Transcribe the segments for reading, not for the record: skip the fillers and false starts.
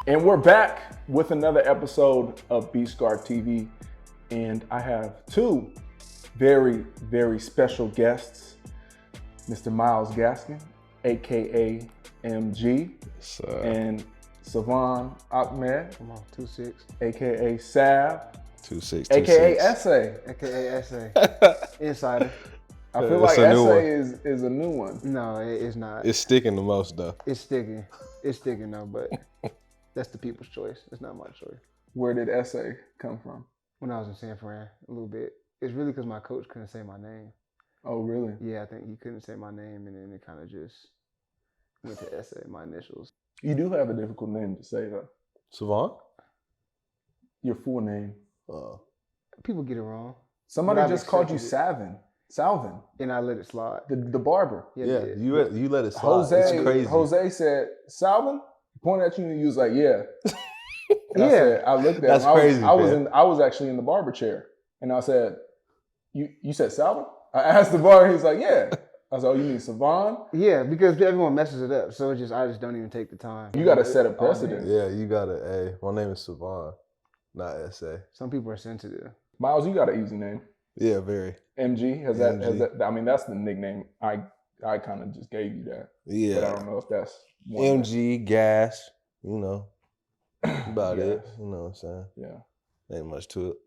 And we're back with another episode of B-Scar TV. And I have two very, very special guests. Mr. Myles Gaskin, AKA MG, and Salvon Ahmed, Come on, 2-6. AKA Sav, 2-6, AKA Essay. AKA Essay. Insider. I feel like Essay is a new one. No, it's not. It's sticking the most though. It's sticking. It's sticking though, but that's the people's choice. It's not my choice. Where did Essay come from? When I was in San Fran, a little bit. It's really because my coach couldn't say my name. Oh, really? Yeah, I think he couldn't say my name, and then it kind of just went to Essay, my initials. You do have a difficult name to say, though. Savon? Your full name. People get it wrong. Somebody just called you Salvon. And I let it slide. The barber. Yeah, you let it slide. It's crazy. Jose said, Salvon? He pointed at you and you was like, yeah. And I looked at That's him. crazy, I was actually in the barber chair. And I said, you said Salvon? I asked the barber, he was like, yeah. I was like, oh, you mean Savon? Yeah, because everyone messes it up. So I just don't even take the time. You got to set a precedent. Yeah, you gotta, hey, my name is Savon, not S.A. Some people are sensitive. Myles, you got an easy name. Yeah, very. MG, has that, I mean, that's the nickname. I kind of just gave you that. Yeah. But I don't know if that's one. MG, Gas, about Gas. it. You know what I'm saying? Yeah. Ain't much to it.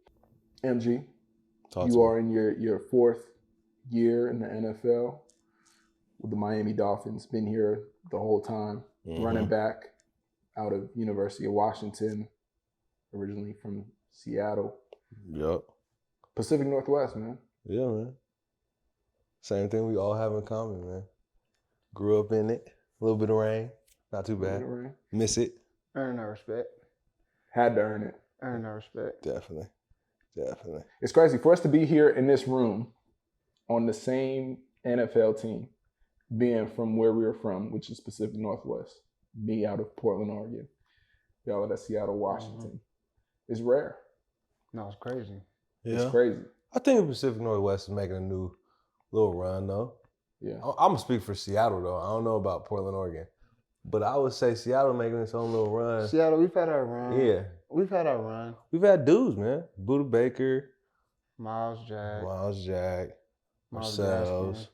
MG, Talk you to are me. in your fourth year in the NFL with the Miami Dolphins. Been here the whole time, running back out of University of Washington, originally from Seattle. Yup. Pacific Northwest, man. Yeah, man. Same thing we all have in common, man. Grew up in it. A little bit of rain. Not too bad. Miss it. Earn our respect. Had to earn it. Earn our respect. Definitely. It's crazy for us to be here in this room on the same NFL team, being from where we were from, which is Pacific Northwest. Me out of Portland, Oregon. Y'all out of Seattle, Washington. It's rare. No, it's crazy. Yeah. It's crazy. I think the Pacific Northwest is making a new little run, though. Yeah. I'm going to speak for Seattle, though. I don't know about Portland, Oregon. But I would say Seattle making its own little run. Seattle, we've had our run. Yeah. We've had our run. We've had dudes, man. Buda Baker. Myles Jack. Ourselves.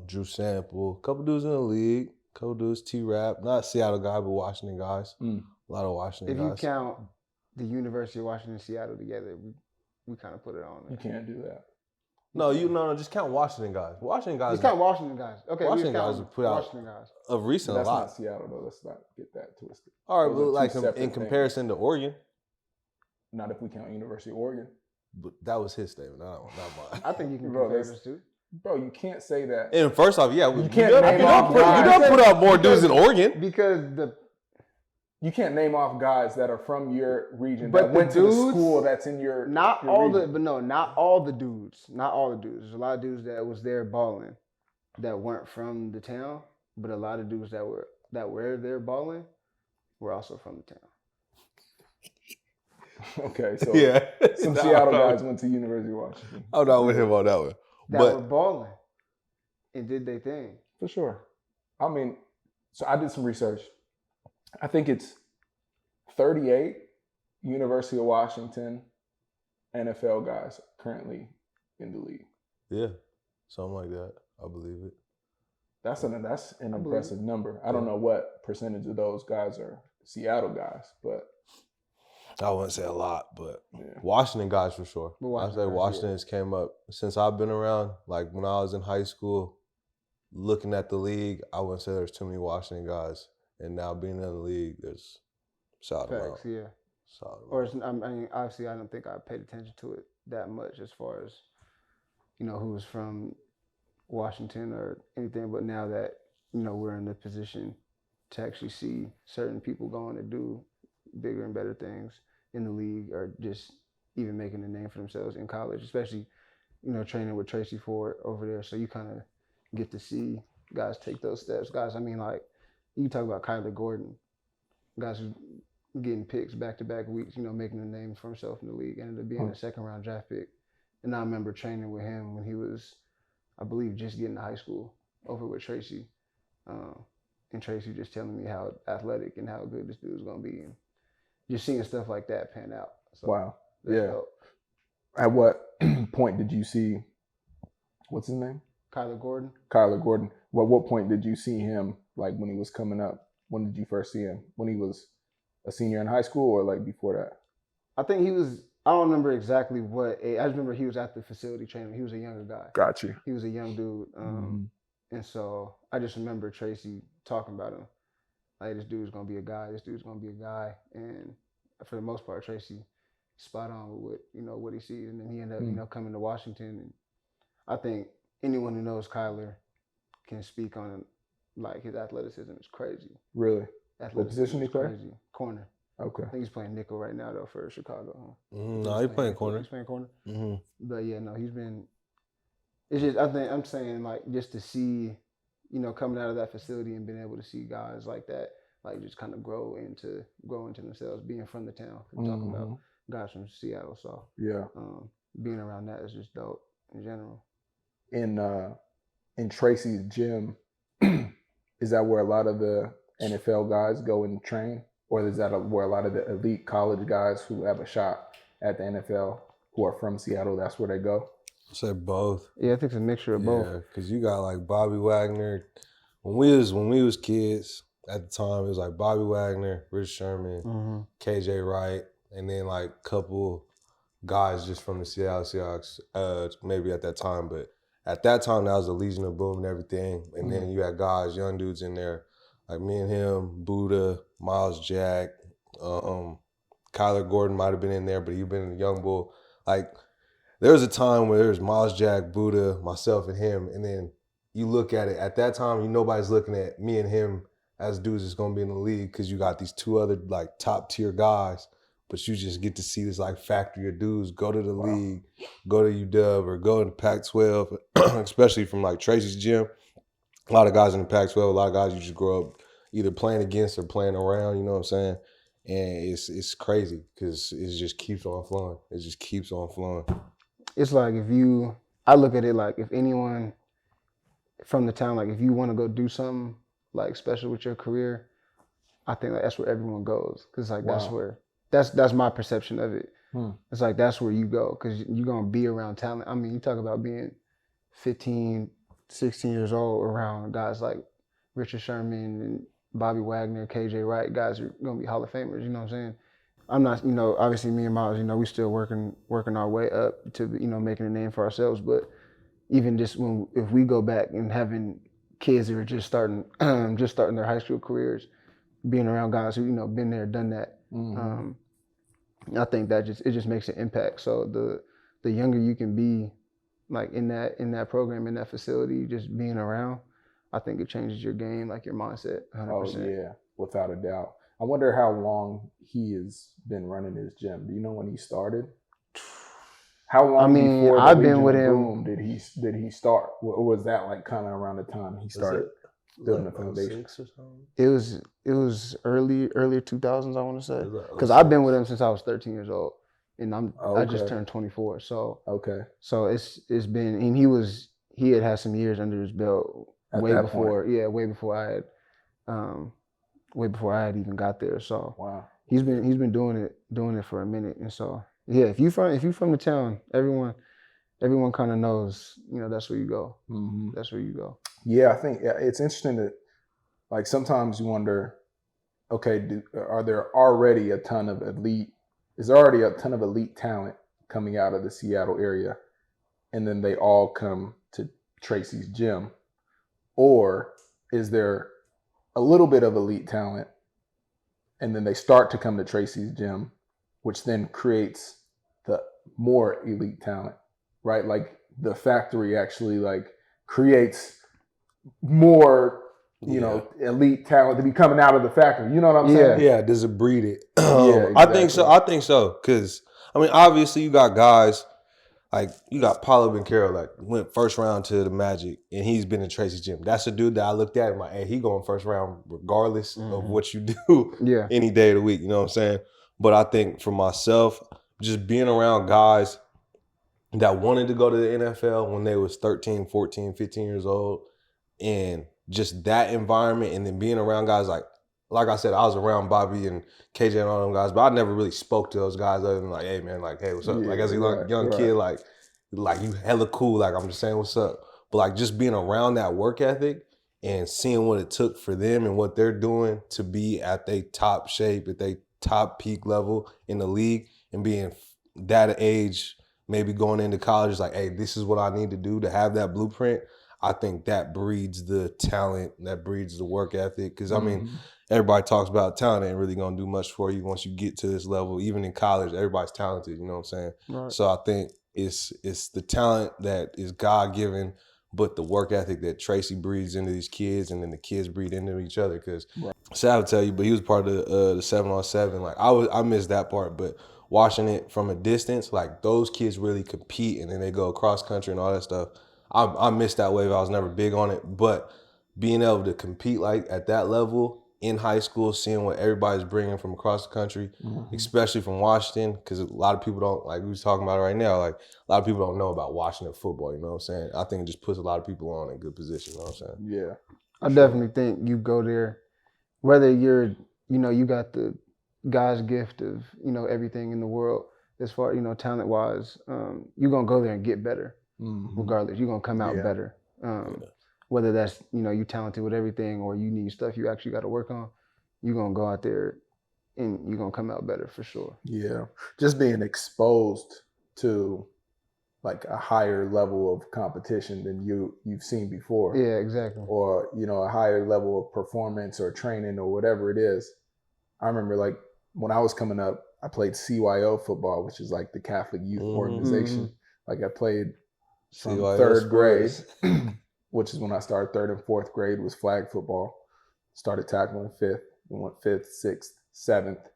Drew Sample. A couple dudes in the league. A couple dudes, T-Rap. Not Seattle guy, but Washington guys. A lot of Washington guys. If you count the University of Washington and Seattle together, we kind of put it on there. You can't do that. No, just count Washington guys. Washington guys. Just count Washington guys. Okay, Washington guys have put out Washington guys. of recent That's a lot. not Seattle, though. Let's not get that twisted. All right, Those but are like two separate in comparison to Oregon, Not if we count University of Oregon. but that was his statement, not mine. I think you can Bro, compare that's- those two. Bro, you can't say that. And first off, yeah, you can't don't name off put out more dudes in Oregon. Because You can't name off guys that are from your region But that the went to the dudes- school that's in your not your all region. not all the dudes. Not all the dudes. There's a lot of dudes that was there balling that weren't from the town, but a lot of dudes that were there balling were also from the town. Okay, so Yeah, some Seattle guys went to University of Washington. I'm not with him on that one. That But were balling and did their thing. For sure. I mean, so I did some research. I think it's 38 University of Washington NFL guys currently in the league. yeah, something like that. I believe it. That's an impressive number. I don't know what percentage of those guys are Seattle guys, but I wouldn't say a lot, but yeah. Washington guys for sure. But I Washington say guys, Washington has came up since I've been around. Like when I was in high school, looking at the league, I wouldn't say there's too many Washington guys. And now being in the league, there's solid amount. Facts, yeah. Solid Or amount. I mean, obviously, I don't think I paid attention to it that much as far as who was from Washington or anything. But now that we're in the position to actually see certain people going to do bigger and better things in the league, or just even making a name for themselves in college, especially training with Tracy Ford over there. So you kind of get to see guys take those steps. Guys, I mean, like you talk about Kyler Gordon, guys who getting picks back-to-back weeks, making a name for himself in the league, ended up being a second-round draft pick. And I remember training with him when he was, I believe, just getting to high school over with Tracy. and Tracy just telling me how athletic and how good this dude's gonna be, and just seeing stuff like that pan out. So Wow. that's Yeah. dope. At what point did you see, what's his name? Kyler Gordon. Kyler Gordon. What point did you see him, like when he was coming up? When did you first see him? When he was a senior in high school or like before that? I think he was, I don't remember exactly what age. I just remember he was at the facility training. He was a younger guy. Got you. He was a young dude. And so I just remember Tracy talking about him. Like, this dude's going to be a guy. This dude's going to be a guy. And for the most part, Tracy spot on with what, you know, what he sees. And then he ended up, you know, coming to Washington. And I think anyone who knows Kyler can speak on, like, his athleticism is crazy. Really? What position he play? Crazy. Corner. Okay. I think he's playing nickel right now, though, for Chicago. Huh? No, he's playing corner. He's playing corner. Mm-hmm. But yeah, no, he's been. It's just, I think I'm saying, like, just to see, you know, coming out of that facility and being able to see guys like that, like, just kind of grow into themselves, being from the town. We're talking about guys from Seattle, so yeah, being around that is just dope in general. In Tracy's gym, is that where a lot of the NFL guys go and train, or is that where a lot of the elite college guys who have a shot at the NFL who are from Seattle, that's where they go? I said both. Yeah, I think it's a mixture of both. Yeah, because you got like Bobby Wagner. When we was kids at the time, it was like Bobby Wagner, Rich Sherman, KJ Wright, and then like a couple guys just from the Seattle Seahawks, maybe at that time. But at that time, that was the Legion of Boom and everything. And then you had guys, young dudes in there, like me and him, Buddha, Miles Jack, Kyler Gordon might have been in there, but he'd been a young bull. Like, there was a time where there was Miles Jack, Buddha, myself, and him, and then you look at it. At that time, nobody's looking at me and him as dudes that's going to be in the league because you got these two other, like, top-tier guys, but you just get to see this, like, factory of dudes go to the league, go to UW, or go to the Pac-12, especially from, like, Tracy's gym. A lot of guys in the Pac-12, a lot of guys you just grow up either playing against or playing around, you know what I'm saying? And it's crazy because it just keeps on flowing. It just keeps on flowing. It's like I look at it like if anyone from the town, like if you want to go do something like special with your career, I think like that's where everyone goes. Cause like that's my perception of it. It's like that's where you go because you're going to be around talent. I mean, you talk about being 15, 16 years old around guys like Richard Sherman and Bobby Wagner, KJ Wright, guys are going to be Hall of Famers, you know what I'm saying? I'm not, you know, obviously me and Myles, you know, we still working our way up to, you know, making a name for ourselves. But even just if we go back and having kids that are just starting their high school careers, being around guys who, you know, been there, done that, I think that it just makes an impact. So the younger you can be, like in that program, in that facility, just being around, I think it changes your game, like your mindset, 100%. Oh yeah, without a doubt. I wonder how long he has been running his gym. Do you know when he started? How long before I've been with him. Boom did he start? Or was that like kind of around the time he started building the foundation? It was earlier 2000s, I want to say, because I've been with him since I was 13 years old, and I just turned 24. So so it's been, and he had some years under his belt way before I had even got there. So wow, he's been doing it for a minute. And so yeah, if you from the town, everyone kind of knows, you know, that's where you go. That's where you go. Yeah, I think it's interesting that, like, sometimes you wonder, okay, are there already a ton of elite? Is there already a ton of elite talent coming out of the Seattle area, and then they all come to Tracy's gym, or is there a little bit of elite talent, and then they start to come to Tracy's gym, which then creates the more elite talent, right? Like the factory actually like creates more, you know, elite talent to be coming out of the factory. You know what I'm saying? Yeah, does it breed it? Yeah, exactly. I think so. Because, I mean, obviously you got guys, like you got Paulo Banchero, like went first round to the Magic, and he's been in Tracy's gym. That's a dude that I looked at and like, hey, he going first round regardless of what you do any day of the week. You know what I'm saying? But I think for myself, just being around guys that wanted to go to the NFL when they was 13, 14, 15 years old, and just that environment, and then being around guys like I said, I was around Bobby and KJ and all them guys, but I never really spoke to those guys other than like, hey man, like, hey, what's up? Yeah, like as a young kid, like you hella cool, like I'm just saying what's up. But like just being around that work ethic and seeing what it took for them and what they're doing to be at their top shape, at their top peak level in the league, and being that age, maybe going into college, is like, hey, this is what I need to do to have that blueprint. I think that breeds the talent, that breeds the work ethic. Because, I mean, everybody talks about talent ain't really going to do much for you once you get to this level. Even in college, everybody's talented, you know what I'm saying? Right. So I think it's the talent that is God-given, but the work ethic that Tracy breeds into these kids, and then the kids breed into each other. Because Sal would tell you, but he was part of the 7-on-7. Like, I missed that part, but watching it from a distance, like those kids really compete, and then they go cross country and all that stuff. I missed that wave. I was never big on it, but being able to compete like at that level in high school, seeing what everybody's bringing from across the country, especially from Washington, because a lot of people don't, like we was talking about right now, like a lot of people don't know about Washington football, you know what I'm saying? I think it just puts a lot of people on in good position, you know what I'm saying? Yeah. I definitely think you go there, whether you're, you got the God's gift of, everything in the world as far, talent-wise, you're going to go there and get better. Regardless, you're gonna come out better. Whether that's you talented with everything or you need stuff you actually got to work on, you're gonna go out there and you're gonna come out better for sure. Yeah, just being exposed to like a higher level of competition than you've seen before. Yeah, exactly. Or a higher level of performance or training or whatever it is. I remember like when I was coming up, I played CYO football, which is like the Catholic Youth Organization. Like I played from third grade, which is when I started. Third and fourth grade was flag football. Started tackling fifth, and went fifth, sixth, seventh.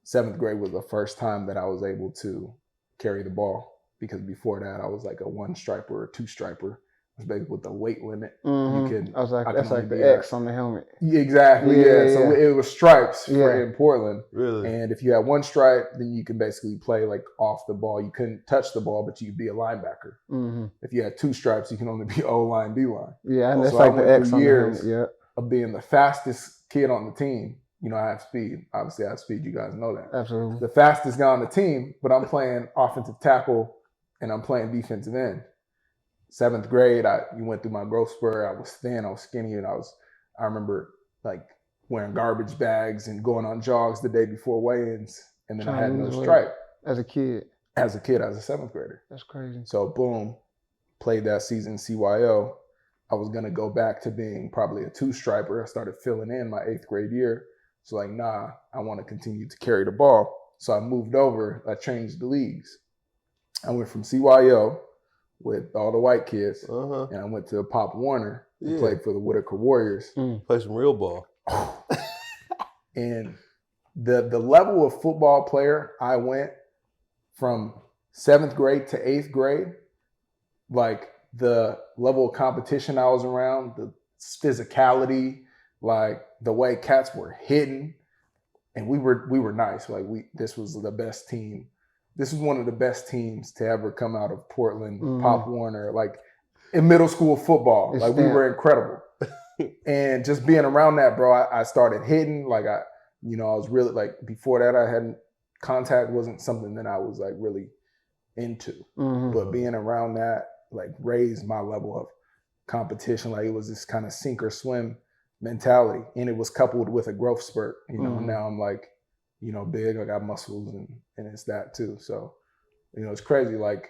Seventh grade was the first time that I was able to carry the ball, because before that I was like a one striper or two striper. It was basically with the weight limit. You could. I was like, that's like the X on the helmet. Exactly. Yeah. So it was stripes in Portland. Really? And if you had one stripe, then you could basically play like off the ball. You couldn't touch the ball, but you'd be a linebacker. If you had two stripes, you can only be O-line, D-line. Yeah, and that's like the X on the helmet. Yeah. Of being the fastest kid on the team. I have speed. Obviously, I have speed. You guys know that. Absolutely. The fastest guy on the team, but I'm playing offensive tackle and I'm playing defensive end. Seventh grade, you went through my growth spurt. I was thin, I was skinny, and I remember like wearing garbage bags and going on jogs the day before weigh-ins, and then I had no stripe. As a kid? As a seventh grader. That's crazy. So boom, played that season CYO. I was gonna go back to being probably a two-striper. I started filling in my 8th grade year. So like, nah, I want to continue to carry the ball. So I moved over, I changed the leagues. I went from CYO with all the white kids, and I went to Pop Warner and played for the Whitaker Warriors. Play some real ball. And the level of football player I went from 7th grade to 8th grade, like the level of competition I was around, the physicality, like the way cats were hitting, and we were nice. Like this was the best team. This was one of the best teams to ever come out of Portland, Pop Warner, like in middle school football. We were incredible. And just being around that, bro, I started hitting. Like I was really like, before that, contact wasn't something that I was like really into. But being around that, like raised my level of competition. Like it was this kind of sink or swim mentality. And it was coupled with a growth spurt. Now I'm like, big, I got muscles and it's that too. So, it's crazy. Like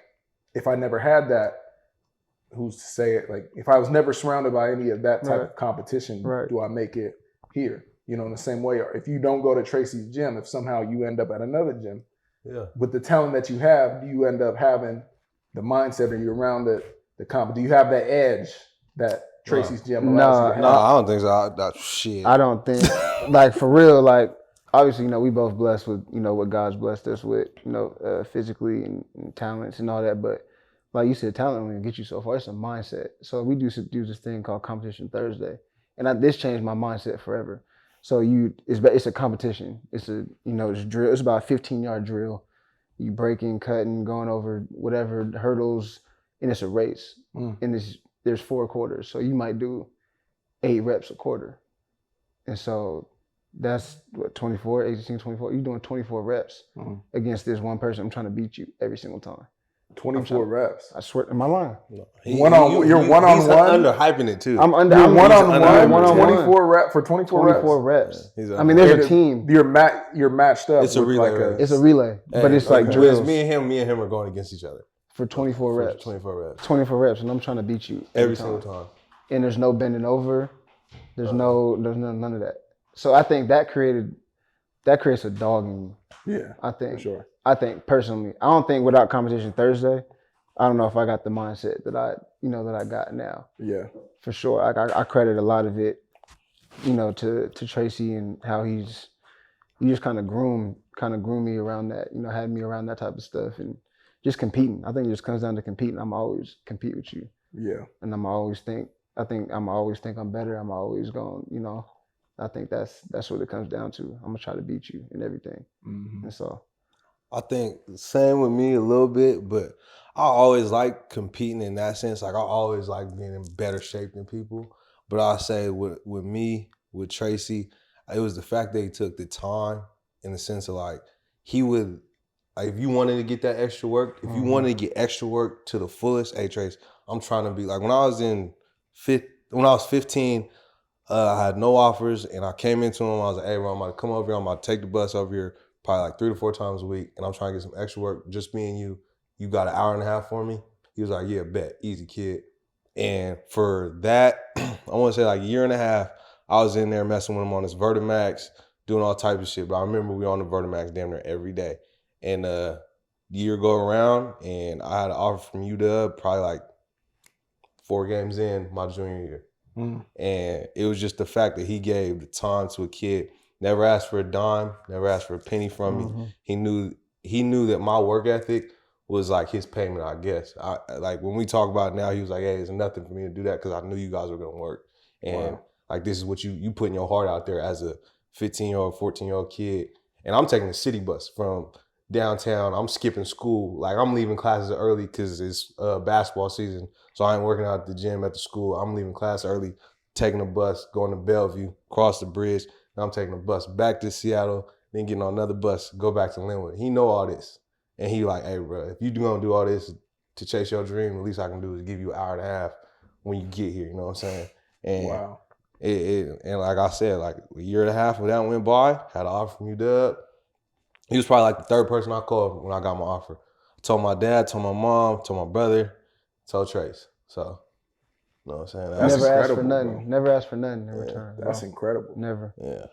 if I never had that, who's to say it? Like if I was never surrounded by any of that type of competition, do I make it here? In the same way, or if you don't go to Tracy's gym, if somehow you end up at another gym, with the talent that you have, do you end up having the mindset, or you around the comp? Do you have that edge that Tracy's gym allows you to have? No, I don't think so. Shit. I don't think, like for real, like obviously, we both blessed with, what God's blessed us with, physically and talents and all that. But like you said, talent only get you so far. It's a mindset. So we do this thing called Competition Thursday. And this changed my mindset forever. So it's a competition. It's it's drill. It's about a 15-yard drill. You breaking, cutting, going over whatever hurdles, and it's a race. And there's 4 quarters. So you might do 8 reps a quarter. And so that's what, 24, 18, 24. You're doing 24 reps against this one person. I'm trying to beat you every single time. 24 reps. I swear, am I lying? No. You're one-on-one? He's underhyping it too. I'm under. You're I'm one-on-one, 24 24 reps for 24 reps. I mean, there's a team. You're matched up. It's a relay race. It's a relay, but it's like drills. Me and him are going against each other. For 24 reps. 24 reps. 24 reps, and I'm trying to beat you every single time. And there's no bending over. There's none of that. So I think that creates a dog in you. Yeah, I think. For sure. I think personally, I don't think without competition Thursday, I don't know if I got the mindset that I got now. Yeah, for sure. I credit a lot of it, to Tracy and how he just kind of groomed me around that. Had me around that type of stuff and just competing. I think it just comes down to competing. I'm always compete with you. Yeah, and I'm always think I'm better. I'm always going. I think that's what it comes down to. I'm gonna try to beat you in everything. And so, I think same with me a little bit, but I always like competing in that sense. Like I always like being in better shape than people. But I say with me, with Tracy, it was the fact that he took the time in the sense of like he would, like if you wanted to get that extra work, if you wanted to get extra work to the fullest, hey Trace, I'm trying to be like when I was 15, I had no offers and I came into him. I was like, hey, bro, I'm about to come over here. I'm about to take the bus over here probably like 3 to 4 times a week. And I'm trying to get some extra work. Just me and you. You got an hour and a half for me? He was like, yeah, bet. Easy, kid. And for that, I want to say like a year and a half, I was in there messing with him on his Vertimax, doing all types of shit. But I remember we were on the Vertimax damn near every day. And the year go around and I had an offer from UW probably like 4 games in my junior year. And it was just the fact that he gave the time to a kid, never asked for a dime, never asked for a penny from me. He knew that my work ethic was like his payment, I guess. Like when we talk about it now, he was like, hey, it's nothing for me to do that because I knew you guys were gonna work. And like this is what you putting your heart out there as a 15-year-old, 14-year-old kid. And I'm taking the city bus from downtown. I'm skipping school. Like I'm leaving classes early because it's basketball season. So I ain't working out at the gym at the school. I'm leaving class early, taking a bus, going to Bellevue, cross the bridge. And I'm taking a bus back to Seattle, then getting on another bus, go back to Linwood. He know all this. And he like, hey, bro, if you gonna do all this to chase your dream, the least I can do is give you an hour and a half when you get here. You know what I'm saying? And wow. And like I said, like a year and a half when that went by, had an offer from UW. He was probably like the 3rd person I called when I got my offer. I told my dad, told my mom, told my brother, told Trace. So, you know what I'm saying? That's never asked for nothing. Bro. Never asked for nothing in return. That's incredible. Never. Yeah.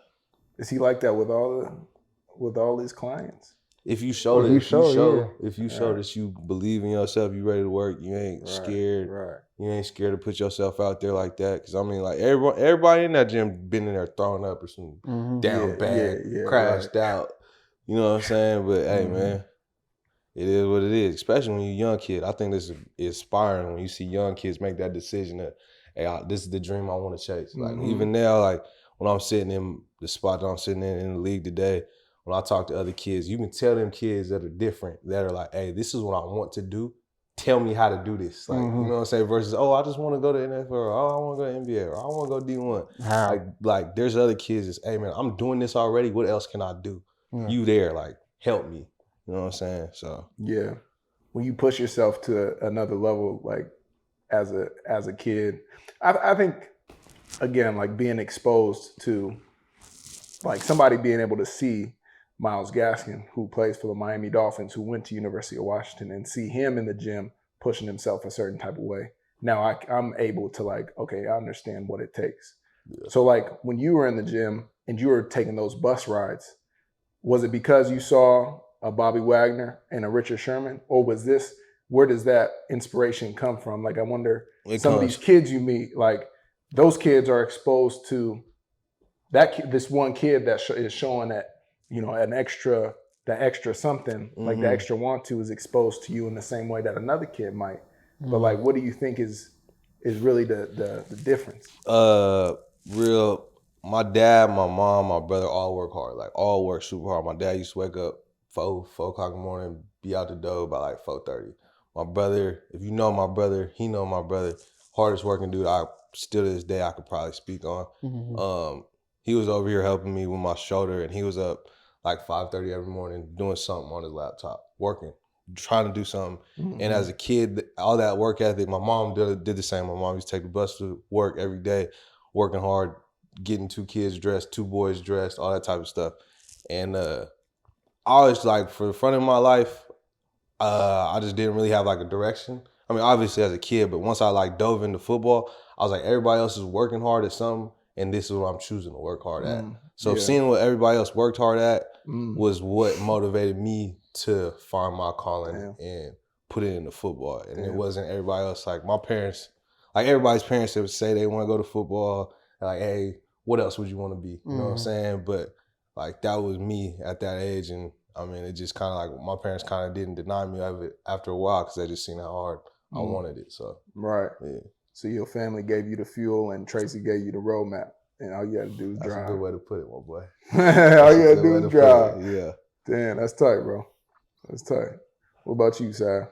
Is he like that with all his clients? If you show that you believe in yourself, you ready to work, you ain't scared. Right. You ain't scared to put yourself out there like that. Because I mean, like everybody in that gym been in there throwing up or some down bad, crashed out. You know what I'm saying? But hey, man, it is what it is. Especially when you're a young kid. I think this is inspiring when you see young kids make that decision that, hey, this is the dream I want to chase. Like even now, like when I'm sitting in the spot that I'm sitting in the league today, when I talk to other kids, you can tell them kids that are different, that are like, hey, this is what I want to do. Tell me how to do this. Like, you know what I'm saying? Versus, oh, I just want to go to NFL, or oh, I want to go to NBA, or I want to go D1. Like there's other kids that's, hey, man, I'm doing this already. What else can I do? You there, like, help me. You know what I'm saying? So yeah. When you push yourself to another level, like as a kid, I think, again, like being exposed to like somebody being able to see Myles Gaskin, who plays for the Miami Dolphins, who went to University of Washington, and see him in the gym pushing himself a certain type of way. Now I'm able to like, okay, I understand what it takes. Yeah. So like when you were in the gym and you were taking those bus rides, was it because you saw a Bobby Wagner and a Richard Sherman, or where does that inspiration come from? Like I wonder, of these kids you meet, like those kids are exposed to this one kid that is showing that, the extra something, like the extra want to is exposed to you in the same way that another kid might. But like, what do you think is really the difference? My dad, my mom, my brother all work hard, like all work super hard. My dad used to wake up 4 o'clock in the morning, be out the door by like 4:30. My brother, if you know my brother, he know my brother, hardest working dude I still to this day I could probably speak on. Mm-hmm. He was over here helping me with my shoulder, and he was up like 5:30 every morning doing something on his laptop, working, trying to do something. Mm-hmm. And as a kid, all that work ethic, my mom did the same. My mom used to take the bus to work every day, working hard, getting 2 kids dressed, 2 boys dressed, all that type of stuff. And I always, like, for the front of my life, I just didn't really have like a direction. I mean, obviously as a kid, but once I like dove into football, I was like, everybody else is working hard at something, and this is what I'm choosing to work hard at. So seeing what everybody else worked hard at was what motivated me to find my calling and put it into football. And it wasn't everybody else. Like my parents, like everybody's parents, they would say they want to go to football. And like, hey, what else would you want to be? You know what I'm saying? But like that was me at that age, and I mean, it just kind of like my parents kind of didn't deny me of it after a while because they just seen how hard I wanted it. So yeah. So your family gave you the fuel, and Tracy gave you the roadmap, and all you had to do is drive. That's a good way to put it, my boy. All you had to do is drive. Yeah. Damn, that's tight, bro. That's tight. What about you, Sal?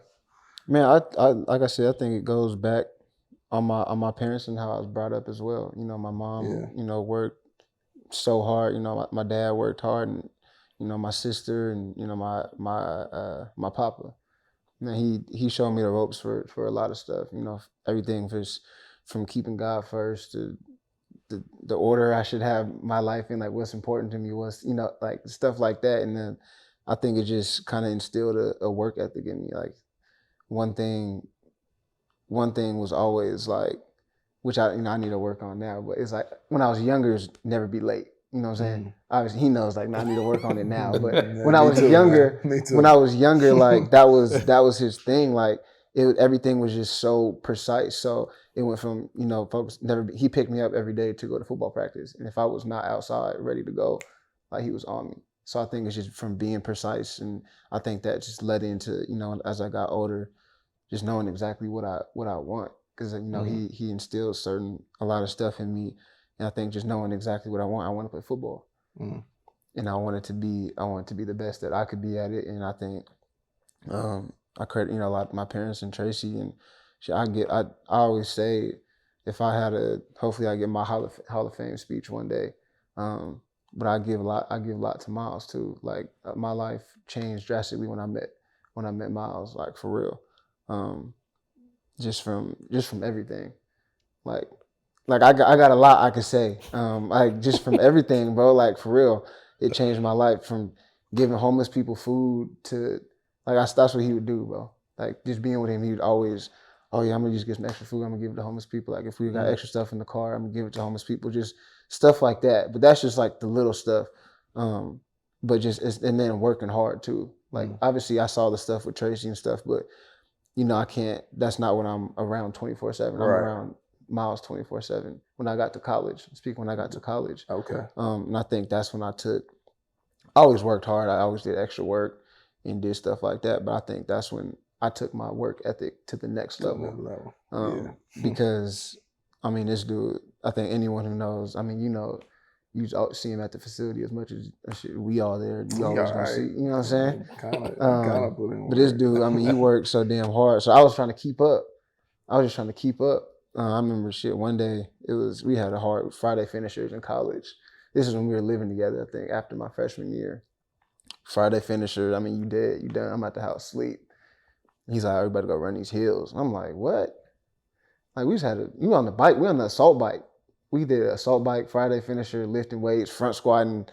Man, I like I said, I think it goes back on my parents and how I was brought up as well. You know, my mom, you know, worked so hard. You know, my dad worked hard, and you know, my sister, and you know, my papa. Man, he showed me the ropes for a lot of stuff. You know, everything from keeping God first to the order I should have my life in, like what's important to me, what's, you know, like stuff like that. And then I think it just kind of instilled a work ethic in me. Like one thing was always like, which I need to work on now, but it's like when I was younger, it's never be late. You know what I'm saying? Obviously, he knows like, I need to work on it now. But when I was younger, like that was his thing. Like everything was just so precise. So it went from, you know, folks he picked me up every day to go to football practice, and if I was not outside ready to go, like he was on me. So I think it's just from being precise, and I think that just led into, you know, as I got older, just knowing exactly what I want, because you know he instilled a lot of stuff in me. And I think just knowing exactly what I want to play football, and I want to be the best that I could be at it. And I think I credit, you know, a lot of my parents and Tracy, and I always say, if I had hopefully I get my Hall of Fame speech one day. But I give a lot to Myles too. Like my life changed drastically when I met Myles, like for real. Just from everything, like I got a lot I could say. Like just from everything, bro. Like for real, it changed my life from giving homeless people food to that's what he would do, bro. Like just being with him, he would always, oh yeah, I'm gonna just get some extra food. I'm gonna give it to homeless people. Like if we got extra stuff in the car, I'm gonna give it to homeless people. Just stuff like that. But that's just like the little stuff. But just and then working hard too. Like obviously I saw the stuff with Tracy and stuff, but you know, that's not when I'm around 24/7. I'm around Myles 24/7. When I got to college, Okay. And I think that's when I always worked hard. I always did extra work and did stuff like that. But I think that's when I took my work ethic to the next level. Because, I mean, this dude, I think anyone who knows, I mean, you know, you see him at the facility as much as we all there. You always gonna see, you know what I'm saying? Kind of put in work. But this dude, I mean, he worked so damn hard. So I was trying to keep up. I remember one day we had a hard Friday finishers in college. This is when we were living together, I think, after my freshman year. Friday finisher, I mean, you dead, you done. I'm at the house sleep. He's like, everybody go run these hills. I'm like, what? Like we on the bike, we on the assault bike. We did an assault bike, Friday finisher, lifting weights, front squatting,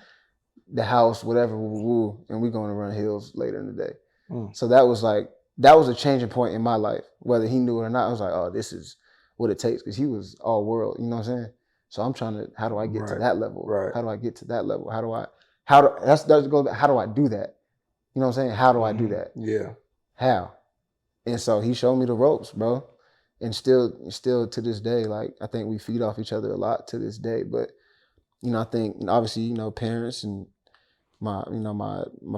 the house, whatever, and we going to run hills later in the day. So that was a changing point in my life. Whether he knew it or not, I was like, oh, this is what it takes, because he was all world, you know what I'm saying? So I'm trying to, how do I get to that level? Right. How do I get to that level? How do I do that? You know what I'm saying? How do I do that? Yeah. How? And so he showed me the ropes, bro. And still to this day, like I think we feed off each other a lot to this day. But, you know, I think obviously, you know, parents and my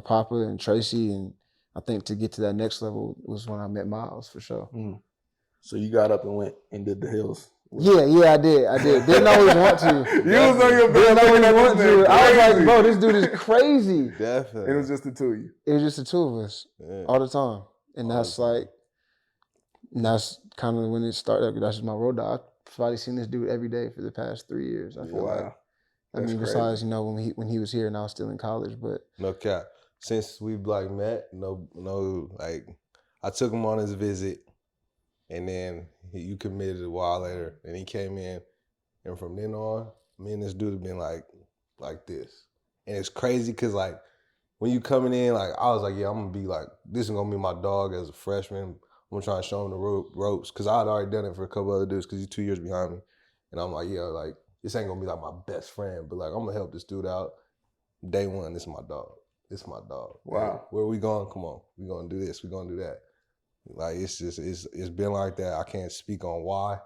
papa and Tracy, and I think to get to that next level was when I met Myles, for sure. So you got up and went and did the hills. Yeah, I did. Didn't always want to. You was on your bed looking at this man. I was like, bro, this dude is crazy. Definitely. It was just the two of you. It was just the two of us all the time. And that's kind of when it started. That's just my road dog. probably seen this dude every day for the past 3 years. I feel like. I That's mean, crazy. besides, when he was here and I was still in college, but No cap. Since we've like met, no, like I took him on his visit, and then you committed a while later, and he came in, and from then on, me and this dude have been like this, and it's crazy because like when you coming in, like I was like, yeah, I'm gonna be like, this is gonna be my dog as a freshman. I'm trying to show him the ropes because I had already done it for a couple other dudes because he's 2 years behind me, and I'm like, yeah, like this ain't gonna be like my best friend, but like I'm gonna help this dude out. Day one, this is my dog. This is my dog. Wow. Hey, where we going? Come on. We gonna do this. We gonna do that. Like it's been like that. I can't speak on why.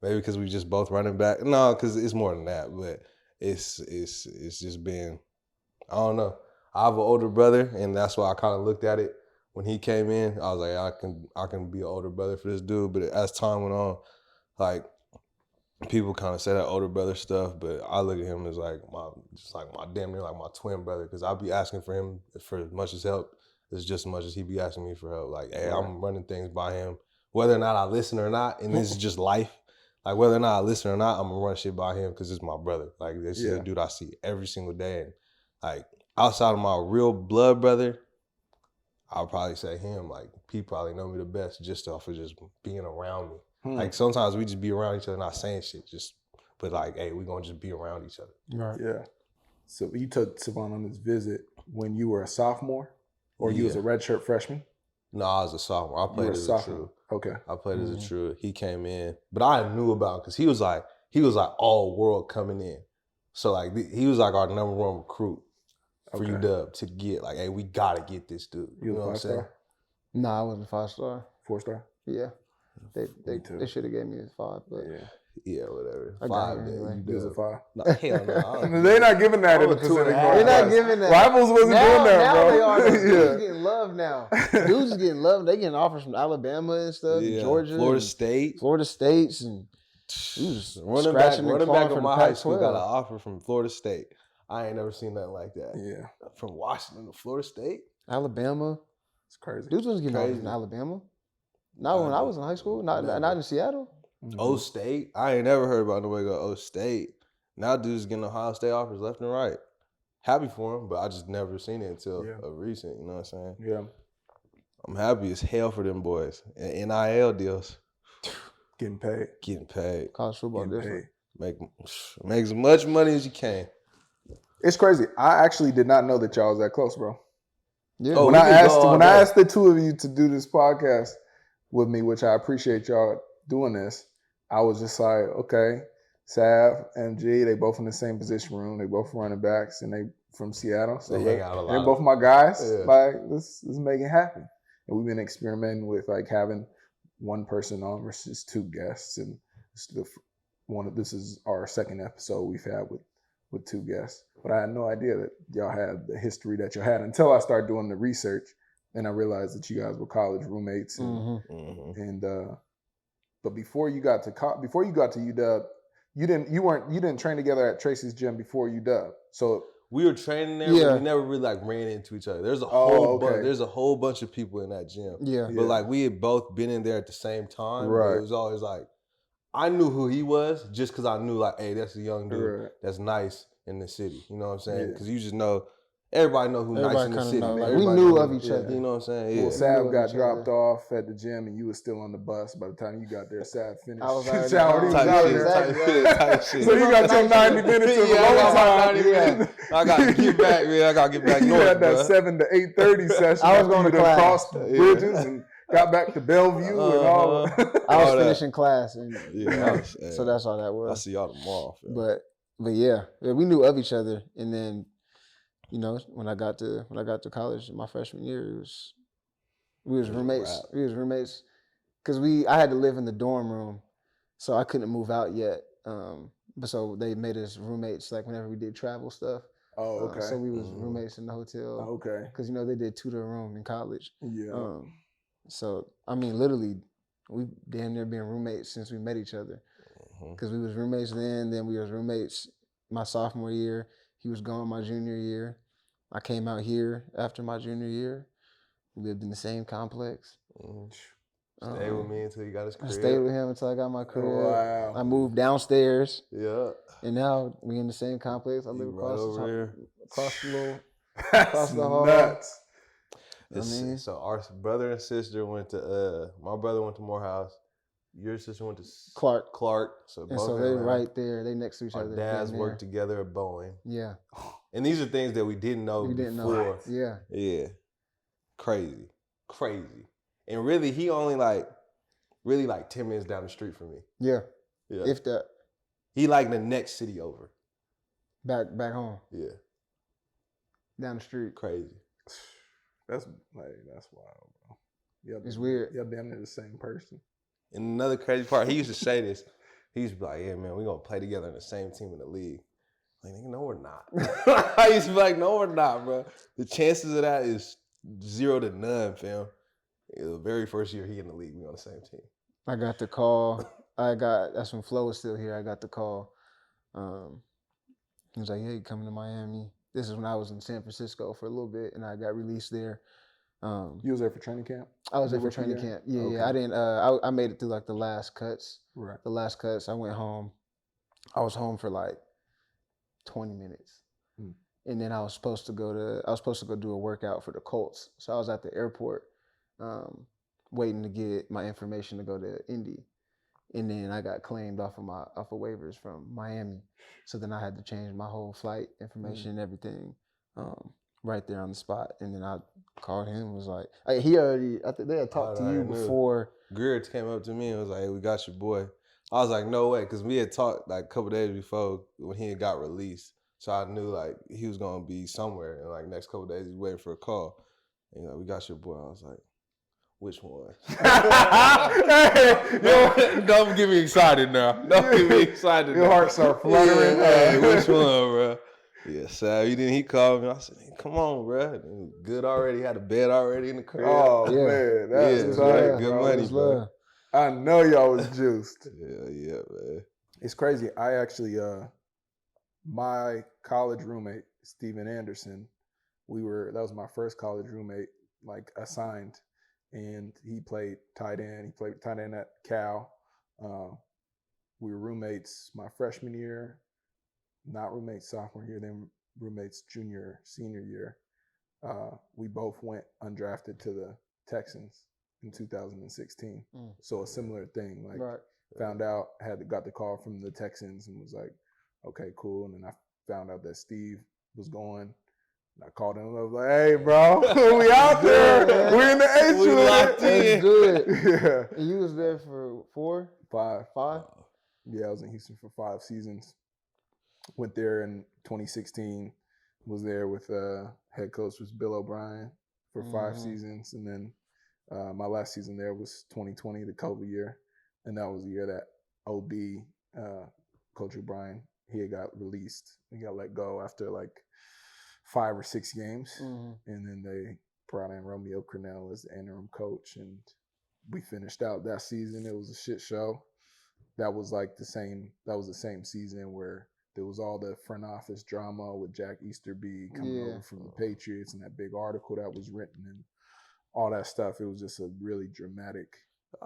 Maybe because we just both running back. No, because it's more than that. But it's just been, I don't know. I have an older brother, and that's why I kind of looked at it when he came in. I was like, I can be an older brother for this dude. But as time went on, like people kind of say that older brother stuff, but I look at him as like my damn near like my twin brother, because I'll be asking for him for as much as help as just as much as he be asking me for help. Like, hey, I'm running things by him, whether or not I listen or not, and this is just life. Like whether or not I listen or not, I'm gonna run shit by him because it's my brother. Like this is a dude I see every single day, and like outside of my real blood brother, I'll probably say him. Like he probably know me the best just off of just being around me. Like sometimes we just be around each other, not saying shit, but like, hey, we gonna just be around each other. right. Yeah. So you took Salvon on this visit when you were a sophomore, or you was a redshirt freshman? No, I was a sophomore. I played as a true. Okay. I played as a true. He came in, but I knew about him because he was like all world coming in. So like he was like our number one recruit for UW to get. Like, hey, we gotta get this dude. You know what I'm saying? No, I wasn't 5-star. 4-star? Yeah. They should have gave me a 5, but yeah, whatever. I 5 got it anyway. You was a 5? No, hell no. They're not giving that in the Pacific They're not giving that. Rivals wasn't doing that, bro. Now they are. Dudes getting love now. Dudes is getting love. They getting offers from Alabama and stuff, Georgia, Florida States, and running back of my high school got an offer from Florida State. I ain't never seen nothing like that. Yeah. From Washington to Florida State? Alabama. It's crazy. Dudes wasn't getting offers from Alabama. Not when I was in high school. Not in Seattle. O State? I ain't never heard about nobody go O State. Now dudes getting Ohio State offers left and right. Happy for him, but I just never seen it until recent, you know what I'm saying? Yeah. I'm happy as hell for them boys. And NIL deals. Getting paid. College football different. Make as much money as you can. It's crazy. I actually did not know that y'all was that close, bro. Yeah. When I asked the two of you to do this podcast with me, which I appreciate y'all doing this, I was just like, okay, Sav, MG, they both in the same position room. They both running backs, and they from Seattle. So they hang out a lot. They're both my guys. Yeah. Like, let's make it happen. And we've been experimenting with like having one person on versus two guests, and this is our second episode we've had with two guests. But I had no idea that y'all had the history that you had until I started doing the research, and I realized that you guys were college roommates. And but before you got to UW, you didn't train together at Tracy's gym before UW. So we were training there, but we never really like ran into each other. There's a whole bunch of people in that gym. Yeah. But like we had both been in there at the same time. Right. But it was always like I knew who he was just because I knew like, hey, that's a young dude that's nice in the city. You know what I'm saying? Because you just know, everybody know who nice in the city. Like, we knew of each other. You know what I'm saying? Yeah. Well, Sav got dropped off at the gym and you were still on the bus. By the time you got there, Sav finished. I was showered. Type shit. So you got your 90 minutes of overtime. I got to get back, man. I got to get back north. You had that 7 to 8:30 session. I was going to class. Crossed bridges and got back to Bellevue and all. I was finishing class, and so that's all that was. I'll see y'all tomorrow. But yeah, we knew of each other, and then when I got to college my freshman year, we was roommates. We was roommates because I had to live in the dorm room, so I couldn't move out yet. But so they made us roommates like whenever we did travel stuff. Oh, okay. So we was roommates in the hotel. Okay. Because they did tutor room in college. Yeah. So I mean, literally, we damn near been roommates since we met each other. Because we was roommates then we was roommates my sophomore year. He was gone my junior year. I came out here after my junior year. We lived in the same complex. Stayed with me until he got his I crib. stayed with him until I got my crib. Wow. I moved downstairs. Yeah. And now we in the same complex. I live Right over there. across the little, That's across the hall. nuts. So our brother and sister went to my brother went to Morehouse. Your sister went to Clark. So And both so of they them. right there. They next to each Our other. dads damn worked near. together at Boeing. Yeah. And these are things that we didn't know We didn't before. know. Yeah. Yeah. Crazy. And really, he only like 10 minutes down the street from me. Yeah. Yeah. If that. He like the next city over. Back home. Yeah. Down the street. Crazy. That's wild, bro. Yep, It's weird. Yeah, damn near the same person. And another crazy part, he used to say this. He used to be like, yeah, man, we're going to play together in the same team in the league. Like, nigga, no, we're not. I used to be like, no, we're not, bro. The chances of that is 0 to none, fam. The very first year he in the league, we on the same team. I got the call. That's when Flo was still here. I got the call. He was like, hey, coming to Miami. This is when I was in San Francisco for a little bit, and I got released there. You was there for training camp? I was there for training camp. Yeah, Okay. yeah. I didn't. I made it through like the last cuts. Right. The last cuts. I went home. I was home for like 20 minutes, and then I was supposed to go do a workout for the Colts. So I was at the airport, waiting to get my information to go to Indy, and then I got claimed off of waivers from Miami. So then I had to change my whole flight information and everything. Right there on the spot, and then I called him. Was like, I think they had talked to you before. Greer came up to me and was like, hey, we got your boy. I was like, no way, because we had talked like a couple days before when he had got released. So I knew like he was gonna be somewhere in like next couple days. He's waiting for a call. And like, we got your boy. I was like, which one? Don't get me excited now. Don't get me excited. Your heart start fluttering. Hey, which one, bro? Yeah, so he called me. I said, hey, come on, bro. Good already. Had a bed already in the crib. Oh, man. That's right. Good money, bro. I know y'all was juiced. Yeah, man. It's crazy. I actually, my college roommate, Steven Anderson, that was my first college roommate, like assigned. And he played tight end. He played tight end at Cal. We were roommates my freshman year, not roommates sophomore year, then roommates senior year. We both went undrafted to the Texans in 2016. So a similar thing, like found out, got the call from the Texans and was like, okay, cool. And then I found out that Steve was going. And I called him. I was like, hey, bro, we out there. We in the H. We locked in. Good. Yeah. And you was there for 5. 5? Yeah, I was in Houston for 5 seasons. Went there in 2016. Was there with head coach was Bill O'Brien for 5 seasons. And then my last season there was 2020, the COVID year. And that was the year that OB, Coach O'Brien, he had got released. He got let go after like 5 or 6 games. And then they brought in Romeo Crennel as the interim coach. And we finished out that season. It was a shit show. That was the same season where there was all the front office drama with Jack Easterby coming over from the Patriots and that big article that was written and all that stuff. It was just a really dramatic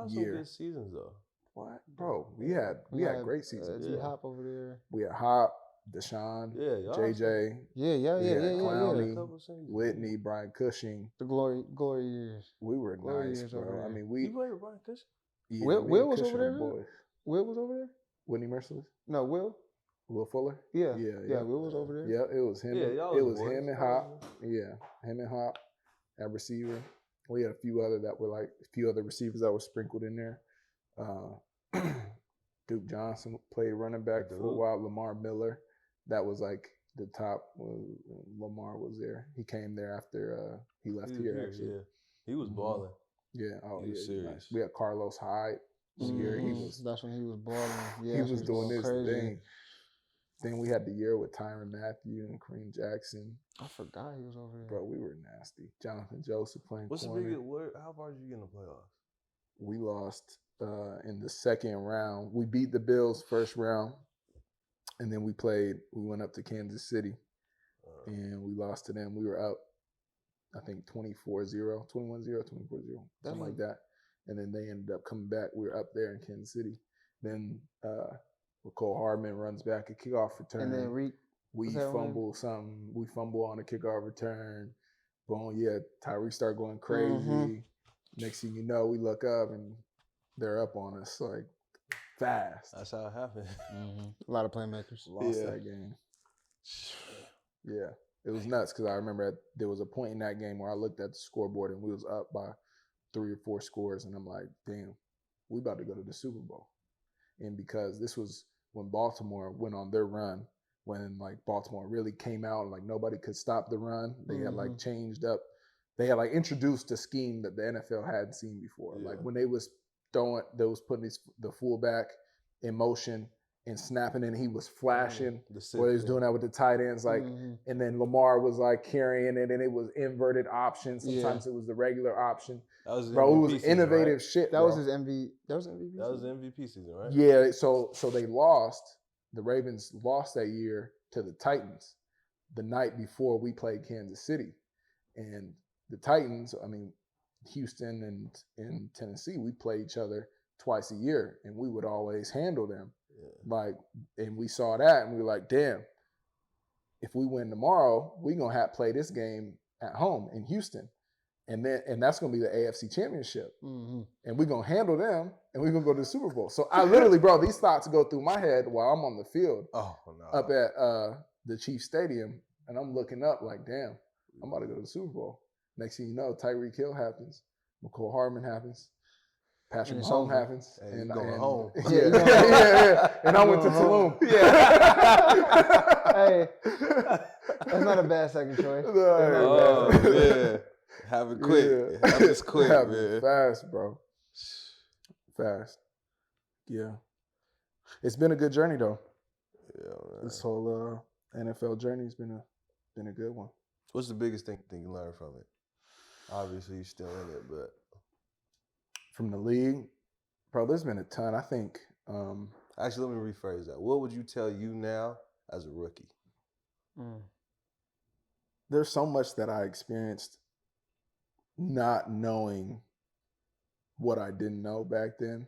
year. Good seasons though. What, bro? We had great seasons. Hop over there. We had Hop, Deshaun, JJ, Clowney, Whitney, Brian Cushing. The glory years. We were nice, bro. I mean, You played with Brian Cushing? Yeah, Will was over there. boys. Will was over there. Whitney Merciless. No, Will. Will Fuller. Yeah. Will was over there. Yeah, it was him. Yeah, it was him and Hop. Yeah, him and Hop at receiver. We had a few other receivers that were sprinkled in there. Duke Johnson played running back for a while. Lamar Miller, that was like the top. Lamar was there. He came there after he left here. Actually, yeah, he was balling. Yeah, he was serious. Nice. We had Carlos Hyde. Year he was. That's when he was balling. Yeah, he was doing this crazy thing. Then we had the year with Tyrann Mathieu and Kareem Jackson. I forgot he was over there. Bro, we were nasty. Jonathan Joseph playing corner. How far did you get in the playoffs? We lost in the second round. We beat the Bills first round, and then we went up to Kansas City, and we lost to them. We were up, I think, 21-0, something like that. and then they ended up coming back. We were up there in Kansas City. Then Cole Hardman runs back a kickoff return. And then we fumble something. We fumble on a kickoff return. Boom, yeah, Tyree start going crazy. Mm-hmm. Next thing you know, we look up and they're up on us like fast. That's how it happened. A lot of playmakers. Lost that game. Yeah, it was nuts because I remember there was a point in that game where I looked at the scoreboard and we was up by 3 or 4 scores, and I'm like, damn, we about to go to the Super Bowl. And because this was when Baltimore went on their run, when like Baltimore really came out and like nobody could stop the run, they had like changed up. They had like introduced a scheme that the NFL hadn't seen before. Yeah. Like when they was putting the fullback in motion and snapping, and he was flashing. Where he was doing that with the tight ends, like, and then Lamar was like carrying it, and it was inverted options. Sometimes it was the regular option. That was bro, MVP it was season, shit. That bro. was his MVP. That was MVP. That was the MVP season, right? Yeah. So they lost. The Ravens lost that year to the Titans the night before we played Kansas City, and the Titans. I mean, Houston and Tennessee, we play each other twice a year, and we would always handle them. Yeah. Like, and we saw that, and we were like, damn, if we win tomorrow, we're gonna have to play this game at home in Houston. And that's gonna be the AFC Championship. And we're gonna handle them, and we're gonna go to the Super Bowl. So I literally, bro, these thoughts go through my head while I'm on the field up at the Chiefs Stadium, and I'm looking up like, damn, I'm about to go to the Super Bowl. Next thing you know, Tyreek Hill happens, McCole Hardman happens, Patrick Mahomes happens, and going home. Yeah. And I went to Tulum. Hey, that's not a bad second choice. Yeah. Have it quick. Yeah. Have this quick, man. Fast, bro. Fast. Yeah. It's been a good journey though. Yeah, man. This whole NFL journey has been a good one. What's the biggest thing you learned from it? Obviously, you're still in it, but from the league, bro, there's been a ton. I think. Actually, let me rephrase that. What would you tell you now as a rookie? There's so much that I experienced not knowing what I didn't know back then,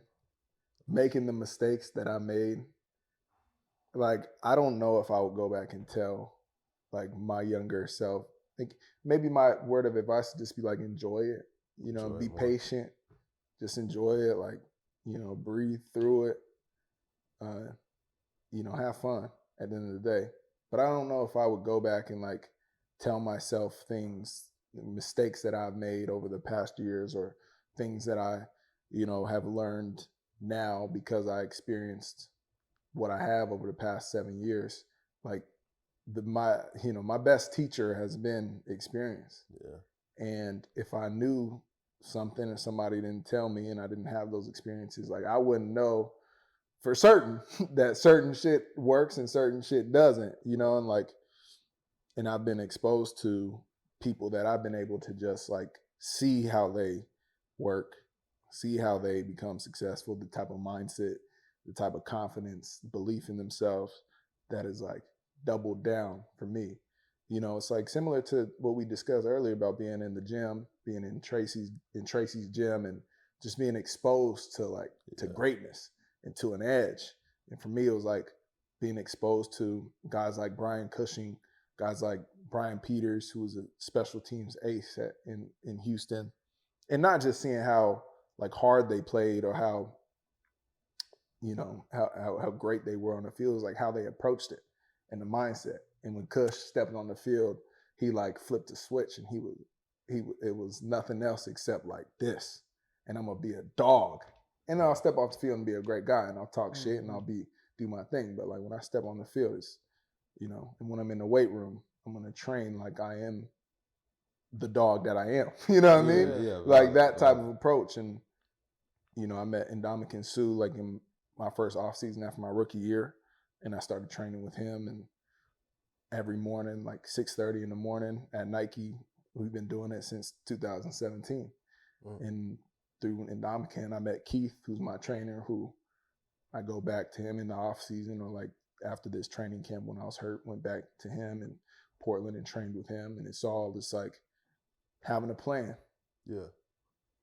making the mistakes that I made. Like, I don't know if I would go back and tell like my younger self. I think maybe my word of advice would just be like, enjoy it, be patient, just enjoy it. Like, breathe through it, have fun at the end of the day. But I don't know if I would go back and like tell myself mistakes that I've made over the past years, or things that I, have learned now because I experienced what I have over the past 7 years. Like my best teacher has been experience. Yeah. And if I knew something and somebody didn't tell me and I didn't have those experiences, like I wouldn't know for certain that certain shit works and certain shit doesn't, and I've been exposed to people that I've been able to just like see how they work, see how they become successful, the type of mindset, the type of confidence, belief in themselves that is like doubled down for me. It's like similar to what we discussed earlier about being in the gym, being in Tracy's gym, and just being exposed to to greatness and to an edge. And for me, it was like being exposed to guys like Brian Cushing, guys like Brian Peters, who was a special teams ace in Houston, and not just seeing how like hard they played or how how great they were on the field. It was like how they approached it and the mindset. And when Cush stepped on the field, he like flipped a switch, and it was nothing else except like this, and I'm gonna be a dog. And then I'll step off the field and be a great guy, and I'll talk shit, and I'll do my thing. But like when I step on the field, it's and when I'm in the weight room, I'm gonna train like I am the dog that I am. You know what I mean? Yeah, like that type of approach. And I met Ndamukong Suh like in my first off season after my rookie year, and I started training with him. And every morning, like 6:30 in the morning at Nike, we've been doing it since 2017. And through Ndamukong, I met Keith, who's my trainer, who I go back to him in the off season, or like after this training camp when I was hurt, went back to him in Portland and trained with him. And it's all just like having a plan. Yeah.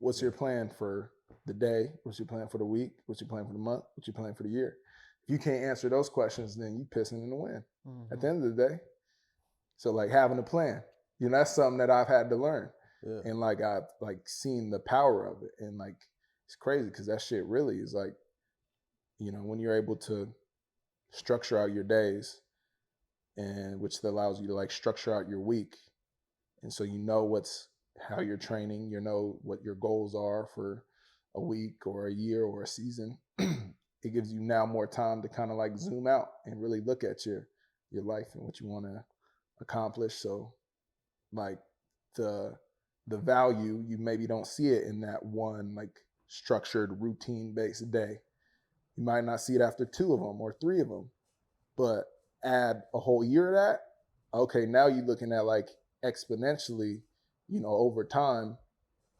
What's your plan for the day? What's your plan for the week? What's your plan for the month? What's your plan for the year? If you can't answer those questions, then you pissing in the wind at the end of the day. So like having a plan, that's something that I've had to learn. Yeah. And like I've like seen the power of it. And like it's crazy because that shit really is like, when you're able to structure out your days, and which allows you to like structure out your week. And so how you're training, what your goals are for a week or a year or a season. It gives you now more time to kind of like zoom out and really look at your life and what you want to accomplish. So like the value, you maybe don't see it in that one like structured routine based day. You might not see it after 2 of them or 3 of them, but add a whole year of that. Okay, now you're looking at like exponentially, over time,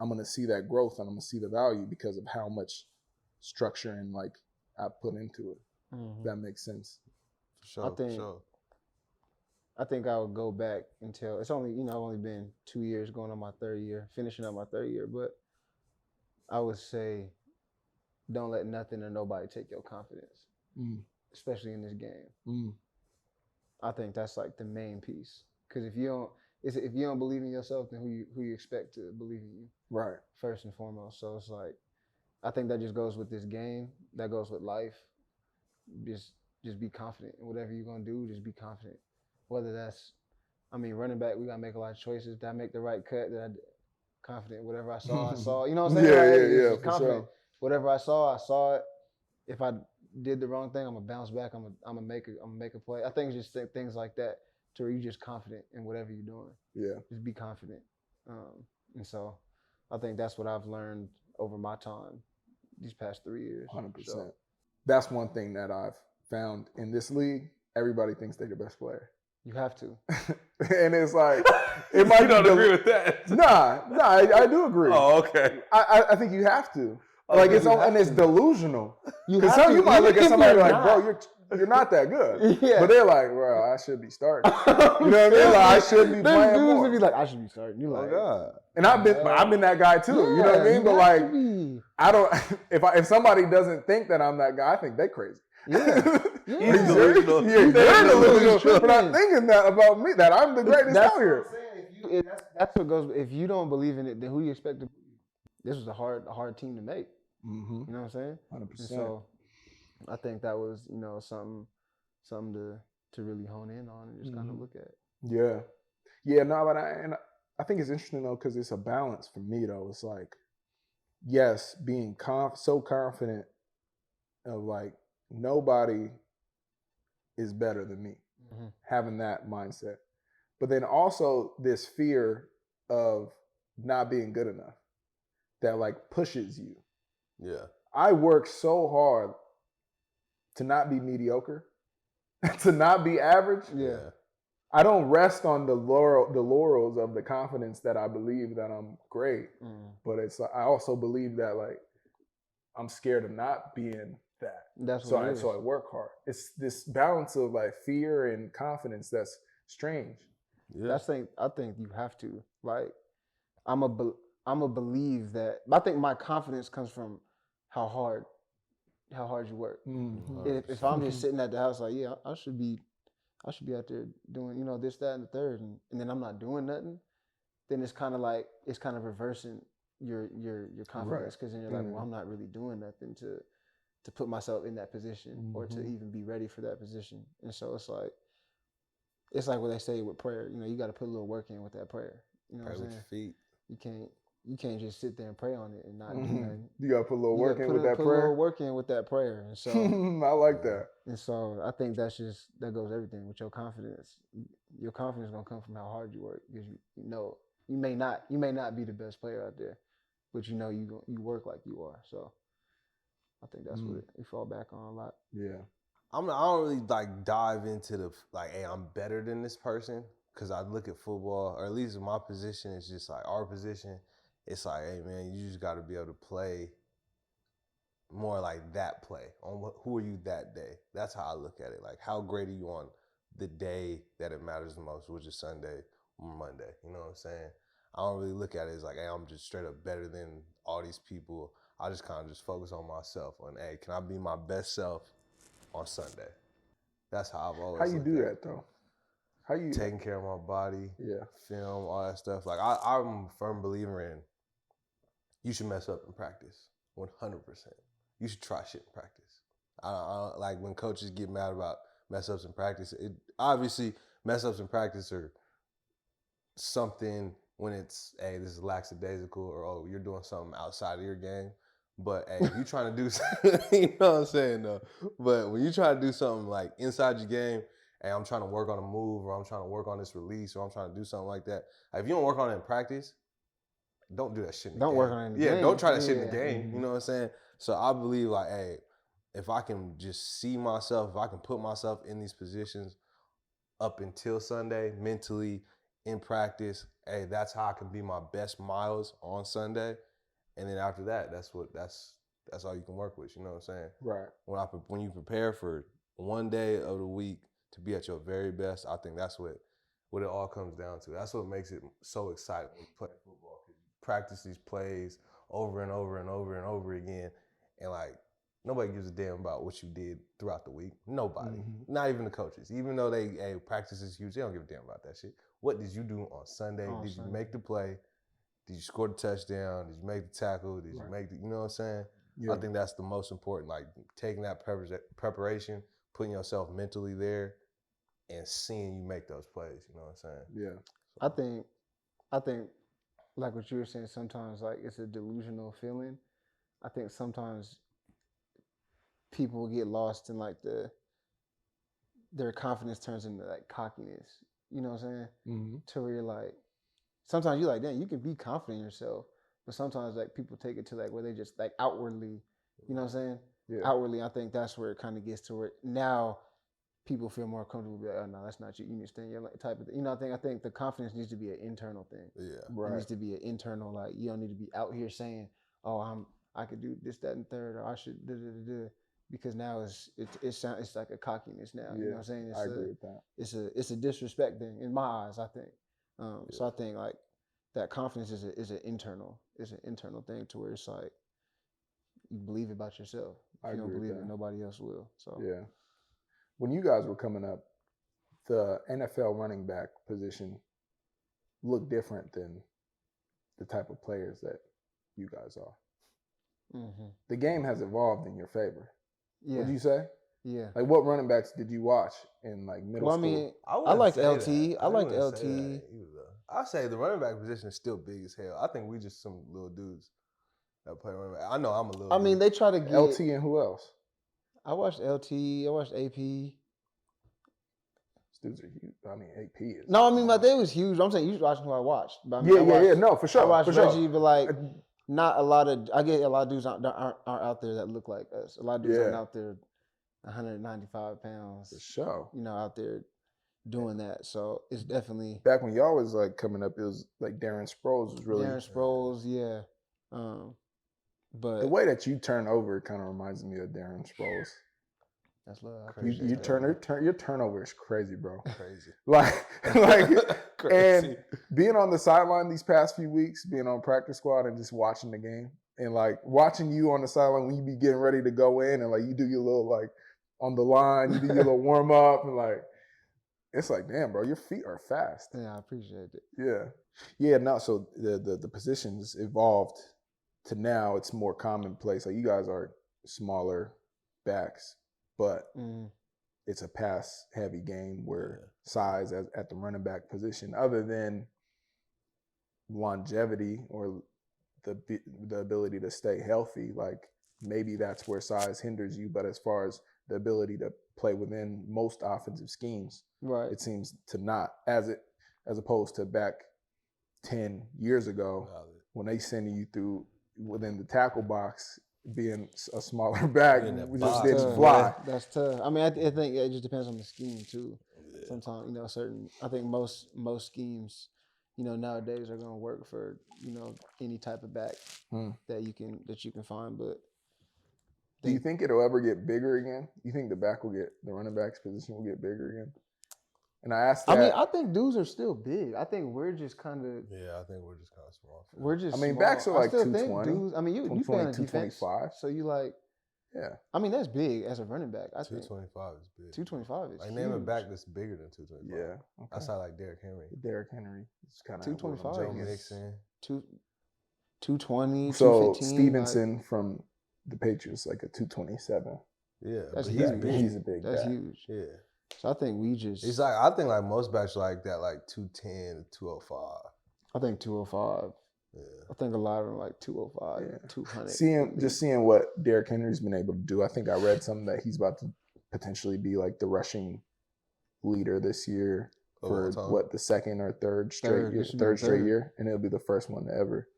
I'm going to see that growth and I'm going to see the value because of how much structure and like I put into it. If that makes sense. For sure. I think I would go back until it's only, I've only been 2 years going on my 3rd year, finishing up my 3rd year, but I would say don't let nothing or nobody take your confidence, especially in this game. I think that's like the main piece. Because if you don't believe in yourself, then who you expect to believe in you? Right. First and foremost. So it's like, I think that just goes with this game. That goes with life. Just be confident in whatever you're gonna do. Just be confident. Whether that's, running back, we gotta make a lot of choices. Did I make the right cut? Confident. Whatever I saw. You know what I'm saying? Yeah, for confident. Sure. Whatever I saw it. If I did the wrong thing, I'm gonna bounce back. I'm gonna make a play. I think it's just things like that to where you're just confident in whatever you're doing. Yeah. Just be confident. And so I think that's what I've learned over my time these past 3 years. 100%. So. That's one thing that I've found in this league. Everybody thinks they're the best player. You have to. And it's like, it might you don't agree with that? Nah, I do agree. Oh, okay. I think you have to. Like it's delusional. You might look at somebody like, bro, you're not that good. Yeah. But they're like, bro, I should be starting. You know what I mean? Like, I should be playing dudes more. would be like, I should be starting. You're like, God. And I've been that guy too. Yeah, you know what I mean? But like, I don't. If somebody doesn't think that I'm that guy, I think they crazy. Yeah. He's delusional. Yeah, they're delusional. But not thinking that about me, that I'm the greatest out here. That's what goes. If you don't believe in it, then who you expect to? This was a hard team to make. Mm-hmm. You know what I'm saying? 100%. So I think that was something to really hone in on and just kind of look at. Yeah. No, but I think it's interesting though because it's a balance for me though. It's like, yes, being so confident of like nobody is better than me, having that mindset, but then also this fear of not being good enough that like pushes you. Yeah. I work so hard to not be mediocre, to not be average. Yeah. I don't rest on the laurels of the confidence that I believe that I'm great. But it's like, I also believe that like I'm scared of not being that. That's what so I work hard. It's this balance of like fear and confidence that's strange. Yeah. I think you have to. Like I'm a believe that. I think my confidence comes from how hard you work. If I'm just sitting at the house like, yeah, I should be out there doing, this, that, and the third, and then I'm not doing nothing, then it's kind of reversing your confidence because then you're like, well, I'm not really doing nothing to put myself in that position or to even be ready for that position. And so it's like what they say with prayer. You got to put a little work in with that prayer. You know what I'm saying? With your feet. You can't just sit there and pray on it and not do nothing. You gotta put a little work in with that prayer. Put a little work in with that prayer, and so I like that. And so I think that goes everything with your confidence. Your confidence gonna come from how hard you work because you may not be the best player out there, but you work like you are. So I think that's what we fall back on a lot. Yeah. I don't really like dive into the like, hey, I'm better than this person because I look at football, or at least in my position, it's just like our position. It's like, hey man, you just got to be able to play more like that play on who are you that day. That's how I look at it. Like, how great are you on the day that it matters the most, which is Sunday or Monday? You know what I'm saying? I don't really look at it as like, hey, I'm just straight up better than all these people. I just kind of just focus on myself. On, hey, can I be my best self on Sunday? That's how I've always. How you do that though? How you taking care of my body? Yeah. Film, all that stuff. Like I'm a firm believer in. You should mess up in practice, 100%. You should try shit in practice. I like when coaches get mad about mess ups in practice. Obviously, mess ups in practice are something when it's, hey, this is lackadaisical, or oh, you're doing something outside of your game. But hey, if you're trying to do something, you know what I'm saying though. But when you try to do something like inside your game, hey, I'm trying to work on a move, or I'm trying to work on this release, or I'm trying to do something like that. Like, if you don't work on it in practice, don't do that shit in the game. Don't work on it in the game. Yeah, don't try that shit in the game. Mm-hmm. You know what I'm saying? So I believe, like, hey, if I can just see myself, if I can put myself in these positions up until Sunday, mentally, in practice, hey, that's how I can be my best Myles on Sunday. And then after that, that's all you can work with. You know what I'm saying? Right. When you prepare for one day of the week to be at your very best, I think that's what it all comes down to. That's what makes it so exciting when you play football. You practice these plays over and over and over and over again, and like nobody gives a damn about what you did throughout the week. Nobody, not even the coaches. Even though practice is huge, they don't give a damn about that shit. What did you do on Sunday? Did you make the play? Did you score the touchdown? Did you make the tackle? Did you make the, you know what I'm saying? Yeah. I think that's the most important, like taking that preparation, putting yourself mentally there, and seeing you make those plays, you know what I'm saying? Yeah. So. I think like what you were saying, sometimes like it's a delusional feeling. I think sometimes people get lost in like their confidence turns into like cockiness. You know what I'm saying? Mm-hmm. To where you're like, sometimes you're like, damn, you can be confident in yourself, but sometimes like people take it to like where they just like outwardly, you know what I'm saying? Yeah. Outwardly, I think that's where it kind of gets to where now people feel more comfortable. Be like, oh no, that's not you. You need to stay in your type of thing. You know, I think the confidence needs to be an internal thing. Yeah, right. It needs to be an internal. Like you don't need to be out here saying, oh, I could do this, that, and third, or I should da. Because now it's like a cockiness now. Yeah, you know what I'm saying? I agree with that. It's a disrespect thing in my eyes, I think. So I think like that confidence is an internal thing to where it's like you believe about yourself. If you don't believe it, nobody else will. So yeah. When you guys were coming up, the NFL running back position looked different than the type of players that you guys are. Mm-hmm. The game has evolved in your favor. Yeah. What'd you say? Yeah. Like, what running backs did you watch in like middle school? I mean, I liked LT. I liked LT. I say the running back position is still big as hell. I think we just some little dudes that play running back. I know I'm a little. I mean, they try to get LT and who else? I watched LT. I watched AP. These dudes are huge. I mean, AP is. No, I mean, but they was huge. I'm saying you was watching who I watched. But I mean, yeah. No, for sure. I watched Reggie, sure. But like, not a lot of. I get a lot of dudes aren't out there that look like us. A lot of dudes aren't out there 195 pounds. For sure. You know, out there doing that. So it's definitely. Back when y'all was like coming up, it was like Darren Sproles was really. Darren Sproles, yeah. But the way that you turn over kind of reminds me of Darren Sproles. That's love. Your turnover is crazy, bro. Crazy. like crazy. And being on the sideline these past few weeks, being on practice squad and just watching the game, and like watching you on the sideline when you be getting ready to go in, and like you do your little like on the line, you do your little warm up, and like it's like, damn, bro, your feet are fast. Yeah, I appreciate it. Yeah. No, so the positions evolved to now it's more commonplace. Like you guys are smaller backs, but it's a pass-heavy game where size at the running back position, other than longevity or the ability to stay healthy, like maybe that's where size hinders you. But as far as the ability to play within most offensive schemes, right, it seems to not, as opposed to back 10 years ago when they sending you through within the tackle box. Being a smaller back, we just didn't fly. That's tough. I mean, I think it just depends on the scheme too. Yeah. Sometimes, you know, I think most schemes, you know, nowadays are going to work for, you know, any type of back that you can find. But do you think it'll ever get bigger again? You think the running back's position will get bigger again? And I asked that. I mean, I think dudes are still big. I think we're just kind of. Yeah, I think we're just kind of small. We're just. I mean, small. backs are like I still 220. think dudes. I mean, you play on a defense, 225. so you like. Yeah. I mean, that's big as a running back. I think 225 is big. 225 is. Like, huge. name a back that's bigger than 225. Yeah. Okay. Outside like Derrick Henry. Derrick Henry. It's kind of 225. Joe Mixon. 220. So 215, Stevenson from the Patriots, like a 227. Yeah, That's but huge. he's big. He's a big That's back. huge. Yeah. So I think we just. It's like, I think like most backs are like that, like 210 to 205. I think 205. Yeah. I think a lot of them like 205, Yeah. 200. Seeing what Derrick Henry's been able to do, I think I read something that he's about to potentially be like the rushing leader this year for the second or third straight year, and it'll be the first one to ever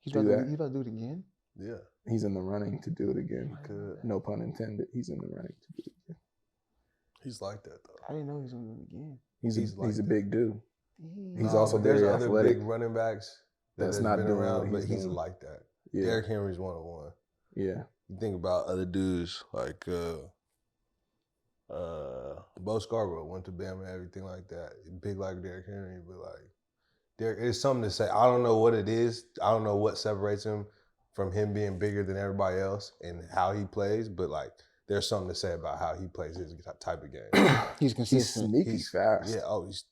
do that. He's about to do it again? Yeah. He's in the running to do it again. Good. No pun intended. He's in the running to do it again. He's like that though. I didn't know he was going to do it again. He's a big dude. He's Dang. also there's very other athletic. big running backs That's been not doing around, what but he's he's doing. like that. Yeah. Derrick Henry's one on one. Yeah. You think about other dudes like Bo Scarborough went to Bama and everything like that. Big like Derrick Henry, but like Derrick, it's something to say. I don't know what it is. I don't know what separates him from him being bigger than everybody else and how he plays, but like there's something to say about how he plays his type of game. He's He's consistent. sneaky fast. Yeah, he's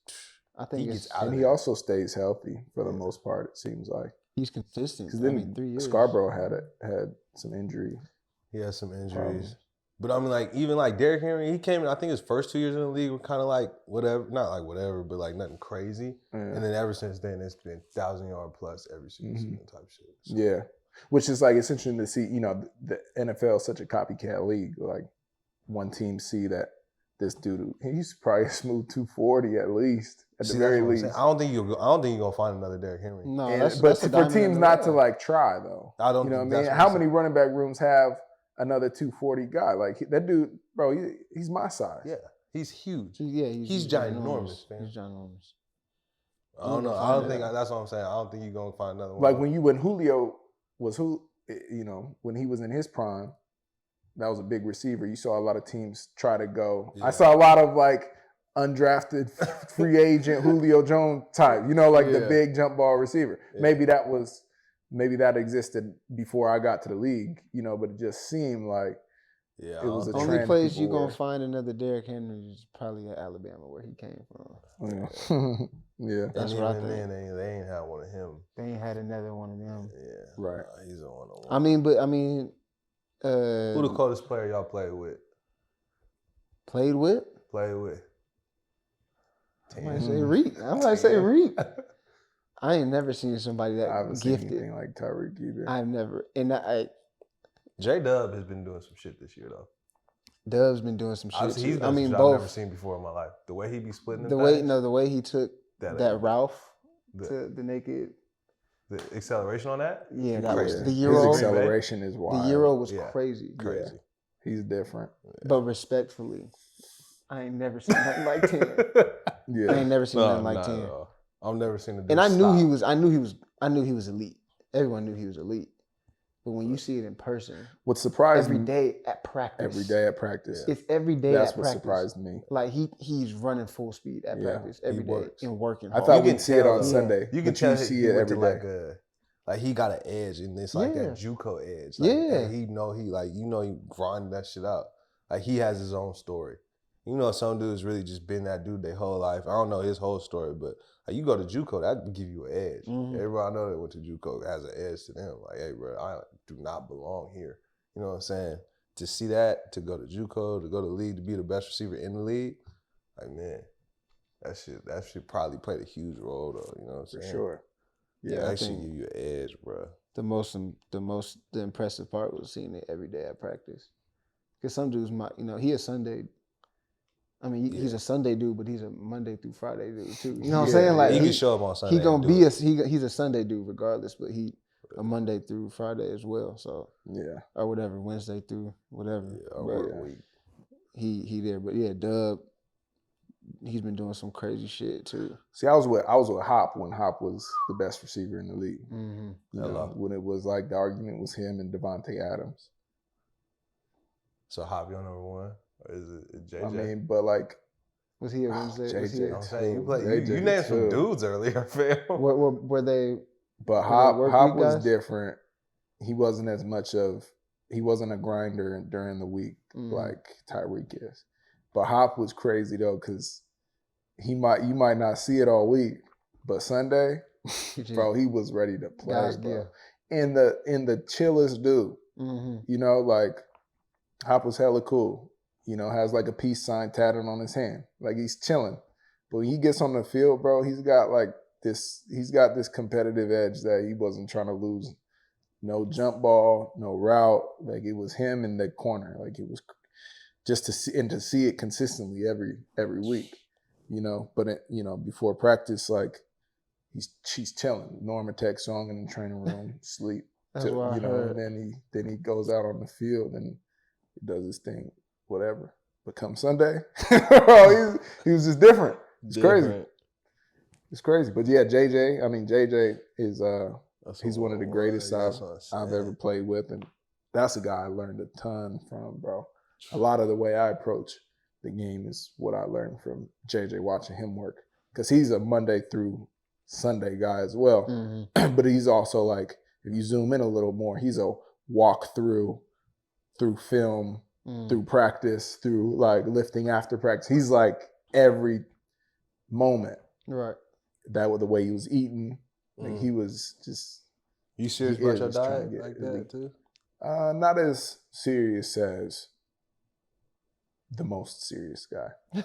I think he it's, gets out And of he there. also stays healthy for the most part, it seems like. he's consistent. Because I then mean, 3 years. Scarborough had some injury. He has some injuries. Problems. But I mean, like, even like Derrick Henry, he came in, I think his first 2 years in the league were kind of like whatever, not like whatever, but like nothing crazy. Yeah. And then ever since then, it's been 1,000-yard plus every season type shit. So, Yeah. Which is like, it's interesting to see, the NFL is such a copycat league. Like, one team see that this dude, he's probably a smooth 240 at least, at See, the very that's what I'm least. saying. I don't think you're gonna find another Derrick Henry. No, And- that's but a for diamond in teams the not to rough. like try though. I don't You know think what I mean? that's what How I'm many saying. running back rooms have another 240 guy? Like that dude, bro, he's my size. Yeah, he's huge. He's ginormous, man. He's ginormous. I don't know. can I don't find think that. that's what I'm saying. I don't think you're gonna find another one. Like when Julio was when he was in his prime, that was a big receiver. You saw a lot of teams try to go. Yeah. I saw a lot of like undrafted free agent Julio Jones type, like the Yeah. big jump ball receiver. Yeah. Maybe that existed before I got to the league, but it just seemed like yeah, it was a I don't Only trend place people you're going were- to find another Derrick Henry is probably at Alabama, where he came from. yeah. That's and what I even think. then, they ain't had one of him. They ain't had another one of them. Yeah, Right. He's a one-on-one. I mean, Who the coldest player y'all played with? played with? Played with. I might say Mm. Reek. I might say Reek. I ain't never seen somebody I that haven't seen gifted. anything like Tyreek either. I've never. And J-Dub has been doing some shit this year though. Dub's been doing some shit. He's Too. done I mean, some shit I've never both. seen before in my life. The way he be splitting The way he took that Ralph the, to the naked. the acceleration on that. Yeah, that Crazy. was the His Euro. acceleration is wild. The Euro was Yeah. crazy. Crazy. He's different. But respectfully, I ain't never seen nothing like 10. Yeah. I ain't never seen nothing like not 10. at all. I've never seen a dude And I knew stop. I knew he was elite. Everyone knew he was elite. But when you see it in person, What surprised every me day at practice. every day at practice. It's every day That's at what practice. surprised me. Like he's running full speed at Yeah, practice every he day works. and working I hard. thought You can we'd see it tell, on though. Sunday. You can but tell you see he it went every to day. like he got an edge, and it's like Yeah. that JUCO edge. Like, Yeah. and he grinding that shit out. Like he has his own story. Some dudes really just been that dude their whole life. I don't know his whole story, but like you go to JUCO, that would give you an edge. Mhm. Everybody I know that went to JUCO has an edge to them. Like, hey, bro, I do not belong here. You know what I'm saying? To see that, to go to JUCO, to go to the league, to be the best receiver in the league, like man, that shit probably played a huge role though. You know what I'm For saying? sure. Yeah, I that should think- give you an edge, bro. The impressive part was seeing it every day at practice. Because some dudes might, he a Sunday. I mean, he's a Sunday dude, but he's a Monday through Friday dude too. You know what I'm saying? Like he can show up on Sunday. he gonna and be do it. he's a Sunday dude regardless, but he a Monday through Friday as well. So Yeah. or whatever, Wednesday through whatever. Yeah, But work week. he there, but yeah, Dub. He's been doing some crazy shit too. See, I was with Hop when Hop was the best receiver in the league. Mm-hmm. When it was like the argument was him and Devontae Adams. So Hop, your number one, or is it JJ? I mean, but like Was he a Wednesday? Was he JJ a, I'm saying you JJ named some too. dudes earlier, fam. were they? But Were they Hop work week was guys? different. He wasn't as much of. He wasn't a grinder during the week like Tyreek is. But Hop was crazy though, because you might not see it all week, but Sunday, bro, he was ready to play, Guys, bro. In the chillest dude. Mm-hmm. You know, like Hop was hella cool. You know, has like a peace sign tatted on his hand. Like he's chilling. But when he gets on the field, bro, he's got this competitive edge that he wasn't trying to lose. No jump ball, no route. Like it was him in the corner. Like it was just to see it consistently every week. You know, but before practice, like she's chilling. Norma Tech song in the training room, sleep. That's what I heard. And then he goes out on the field and he does his thing, whatever. But come Sunday, he was just different. It's crazy. It's crazy. But yeah, JJ is he's one of the greatest I've ever played with, and that's a guy I learned a ton from, bro. A lot of the way I approach the game is what I learned from JJ, watching him work, because he's a Monday through Sunday guy as well. Mm-hmm. But he's also like, if you zoom in a little more, he's a walk through film, through practice, through like lifting after practice. He's like every moment. Right. That was the way he was eating. Like he was just. You serious about your diet like that too? Not as serious as the most serious guy.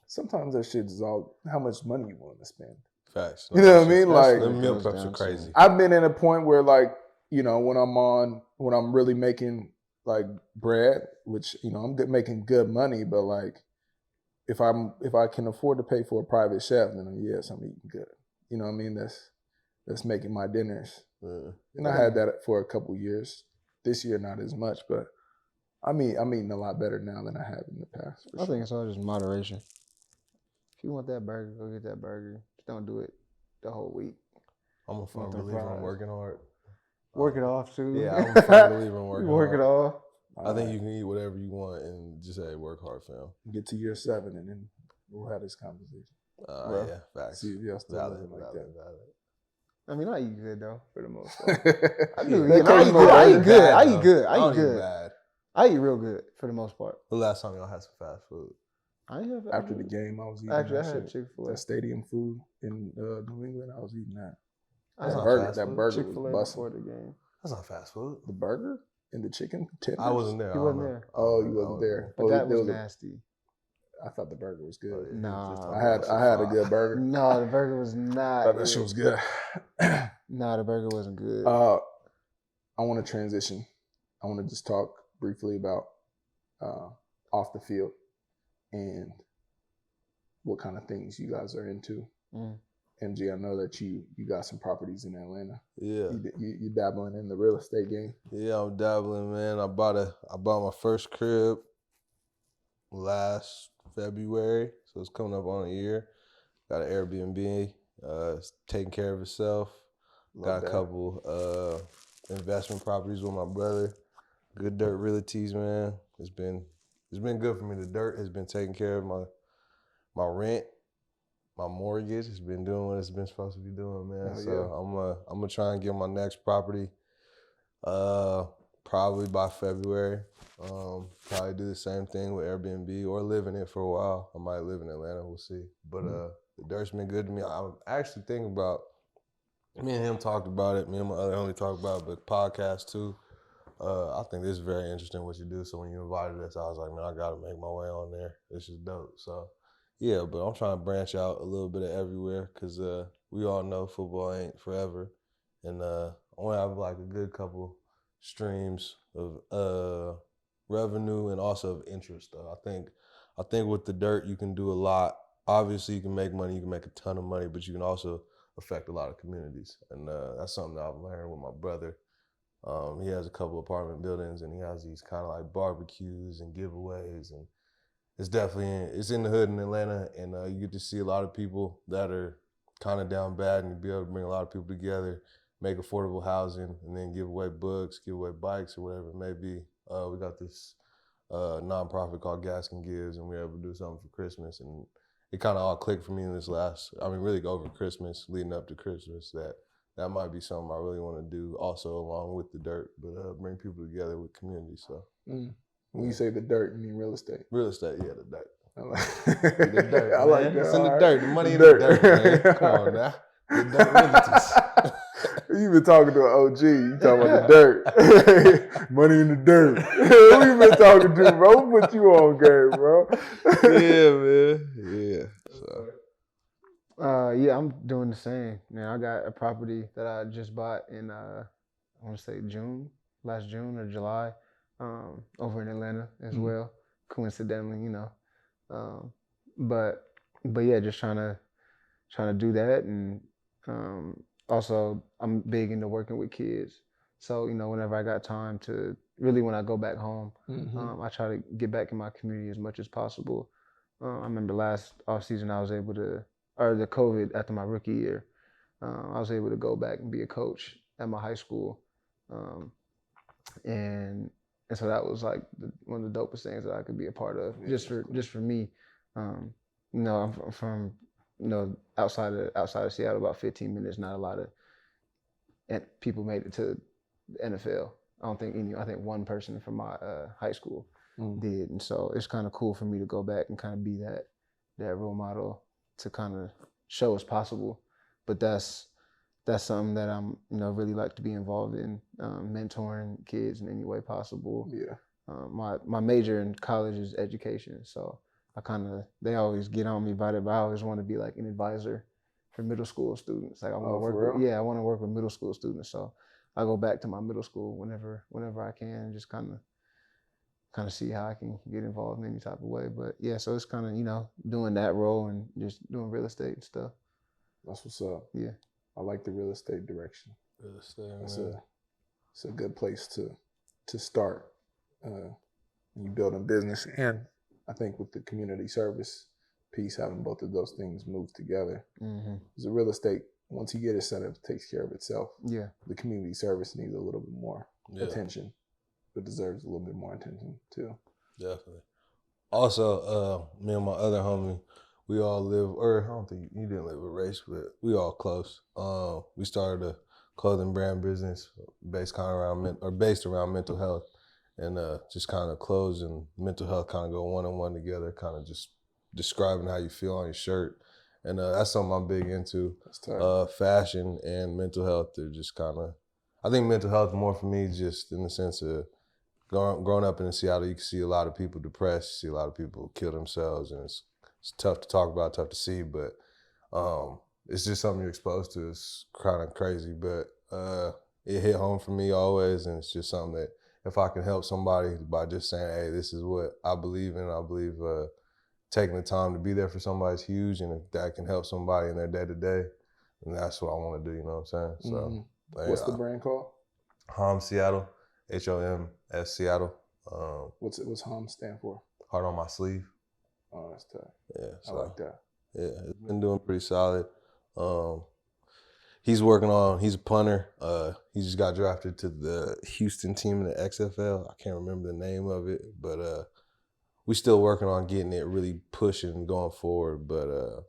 Sometimes that shit is all how much money you want to spend. Facts. You know what I mean? Like the meal preps are crazy. I've been in a point where like, when I'm really making like bread, which, I'm making good money, but like if I can afford to pay for a private chef, then yes, I'm eating good. You know what I mean? That's making my dinners. Yeah. And I had that for a couple years. This year, not as much, but I'm eating a lot better now than I have in the past. I think it's all just moderation. If you want that burger, go get that burger. Just don't do it the whole week. I'm a firm believer in working hard. Work it off too. Yeah, I'm a firm believer in working hard. Work it off. I think you can eat whatever you want and just work hard, fam. Get to year 7 and then we'll have this conversation. Yeah, facts. See if y'all still living like that. I mean, I eat good though, for the most part. I eat real good for the most part. The last time y'all had some fast food? After the game, I was eating I had Chick-fil-A. That stadium food in New England, I was eating that. That burger Chick-fil-A was before the game. That's not fast food. The burger and the chicken tenders? I wasn't there. He wasn't there. Oh, you wasn't there. But that was nasty. I thought the burger was good. Nah. I had a good burger. No, the burger was not. I thought that shit was good. No, the burger wasn't good. I want to transition. I want to just talk briefly about off the field and what kind of things you guys are into. MG, I know that you got some properties in Atlanta. Yeah. You dabbling in the real estate game? Yeah, I'm dabbling, man. I bought my first crib last February, so it's coming up on a year. Got an Airbnb. It's taking care of itself. Got a couple investment properties with my brother. Good Dirt Realties, man. It's been good for me. The dirt has been taking care of my rent, my mortgage. It's been doing what it's been supposed to be doing, man. I'm gonna try and get my next property probably by February. Probably do the same thing with Airbnb or live in it for a while. I might live in Atlanta, we'll see. But the dirt's been good to me. I'm actually thinking about, me and him talked about it, me and my other homie talked about it, but podcast too. I think this is very interesting what you do. So when you invited us, I was like, man, I gotta make my way on there. This is dope. So yeah, but I'm trying to branch out a little bit of everywhere because we all know football ain't forever. And I want to have like a good couple streams of revenue and also of interest though. I think with the dirt you can do a lot. Obviously you can make money, you can make a ton of money, but you can also affect a lot of communities. And that's something that I've learned with my brother. He has a couple apartment buildings and he has these kind of like barbecues and giveaways, and it's definitely it's in the hood in Atlanta, and you get to see a lot of people that are kind of down bad, and you be able to bring a lot of people together, make affordable housing, and then give away books, give away bikes or whatever it may be. We got this nonprofit called Gaskin Gives, and we were able to do something for Christmas. And it kind of all clicked for me in this really over Christmas, leading up to Christmas, that might be something I really want to do also along with the dirt, but bring people together with community. So when you say the dirt, you mean real estate? Real estate, yeah, the dirt. I like The dirt, I man. like that. It's in the All dirt. right. The money in the dirt, man. Come on now. The dirt realtors. You been talking to an OG. You talking about the dirt. Money in the dirt. Who you been talking to, bro? Who put you on game, bro? Yeah, man. Yeah. So. Yeah, I'm doing the same. Man, I got a property that I just bought in I want to say last June or July, over in Atlanta as well. Coincidentally, you know, but yeah, just trying to do that, and also I'm big into working with kids. So, you know, whenever I got time to really, when I go back home, I try to get back in my community as much as possible. I remember last off season I was able to, or the COVID after my rookie year, I was able to go back and be a coach at my high school, and so that was like one of the dopest things that I could be a part of, just for me. You know, I'm from, you know, outside of Seattle, about 15 minutes. Not a lot of people made it to the NFL. I think one person from my high school did, and so it's kind of cool for me to go back and kind of be that role model to kind of show it's possible. But that's something that I'm, you know, really like to be involved in, mentoring kids in any way possible. Yeah. My major in college is education, so they always get on me about it, but I always want to be like an advisor for middle school students. Like I want to work with middle school students. So I go back to my middle school whenever I can, and just kind of see how I can get involved in any type of way. But yeah, so it's kind of, you know, doing that role and just doing real estate and stuff. That's what's up. Yeah. I like the real estate direction. Real estate, it's a good place to start when you building business. And I think with the community service piece, having both of those things move together. Because the real estate, once you get it set up, it takes care of itself. Yeah. The community service needs a little bit more attention, but deserves a little bit more attention too. Definitely. Also, me and my other homie, we all live, or I don't think you didn't live with Race, but we all close. We started a clothing brand business based around mental health, and just kind of clothes and mental health kind of go one-on-one together, kind of just describing how you feel on your shirt. And that's something I'm big into. Fashion and mental health. They're just kind of, I think mental health more for me, just in the sense of growing up in Seattle, you can see a lot of people depressed, you see a lot of people kill themselves, and it's tough to talk about, tough to see, but it's just something you're exposed to. It's kind of crazy, but it hit home for me always, and it's just something that if I can help somebody by just saying, hey, this is what I believe in, I believe taking the time to be there for somebody is huge, and if that can help somebody in their day-to-day, then that's what I want to do, you know what I'm saying? So, what's the brand called? HOMS Seattle, HOMS Seattle. What's HOMS stand for? Heart on my sleeve. Oh, that's tough. Yeah, so, I like that. Yeah, it's been doing pretty solid. He's a punter. He just got drafted to the Houston team in the XFL. I can't remember the name of it, but we still working on getting it really pushing and going forward. But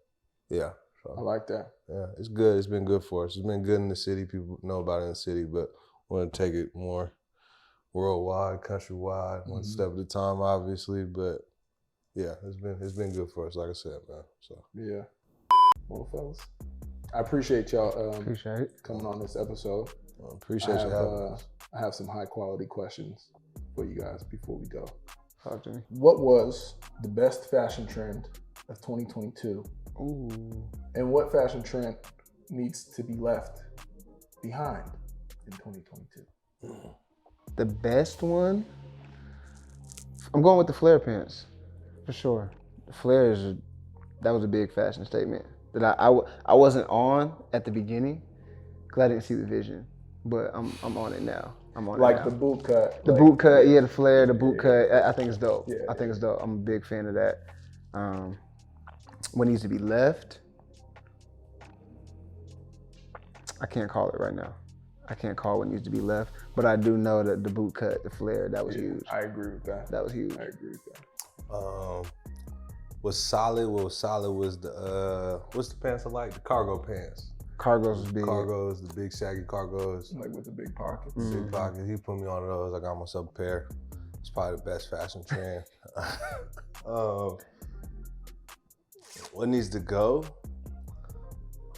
yeah. So, I like that. Yeah, it's good. It's been good for us. It's been good in the city. People know about it in the city, but we want to take it more worldwide, countrywide, one step at a time, obviously. But yeah, it's been good for us, like I said, man. So yeah. Well, fellas, I appreciate y'all coming on this episode. Appreciate you having us. I have some high quality questions for you guys before we go. Talk to me. What was the best fashion trend of 2022? Ooh. And what fashion trend needs to be left behind in 2022? The best one? I'm going with the flare pants, for sure. The flare that was a big fashion statement that I wasn't on at the beginning because I didn't see the vision, but I'm on it now. I'm on it now. The boot cut. The boot cut, yeah, the flare, the boot cut. I think it's dope. Yeah, I think it's dope. I'm a big fan of that. What needs to be left? I can't call it right now. I can't call what needs to be left, but I do know that the boot cut, the flare, that was huge. I agree with that. That was huge. I agree with that. What was solid was the what's the pants I like? The cargo pants. Cargos was big. Cargos, the big saggy cargos. Like with the big pockets. Big pockets. He put me on those. I got myself a pair. It's probably the best fashion trend. What needs to go?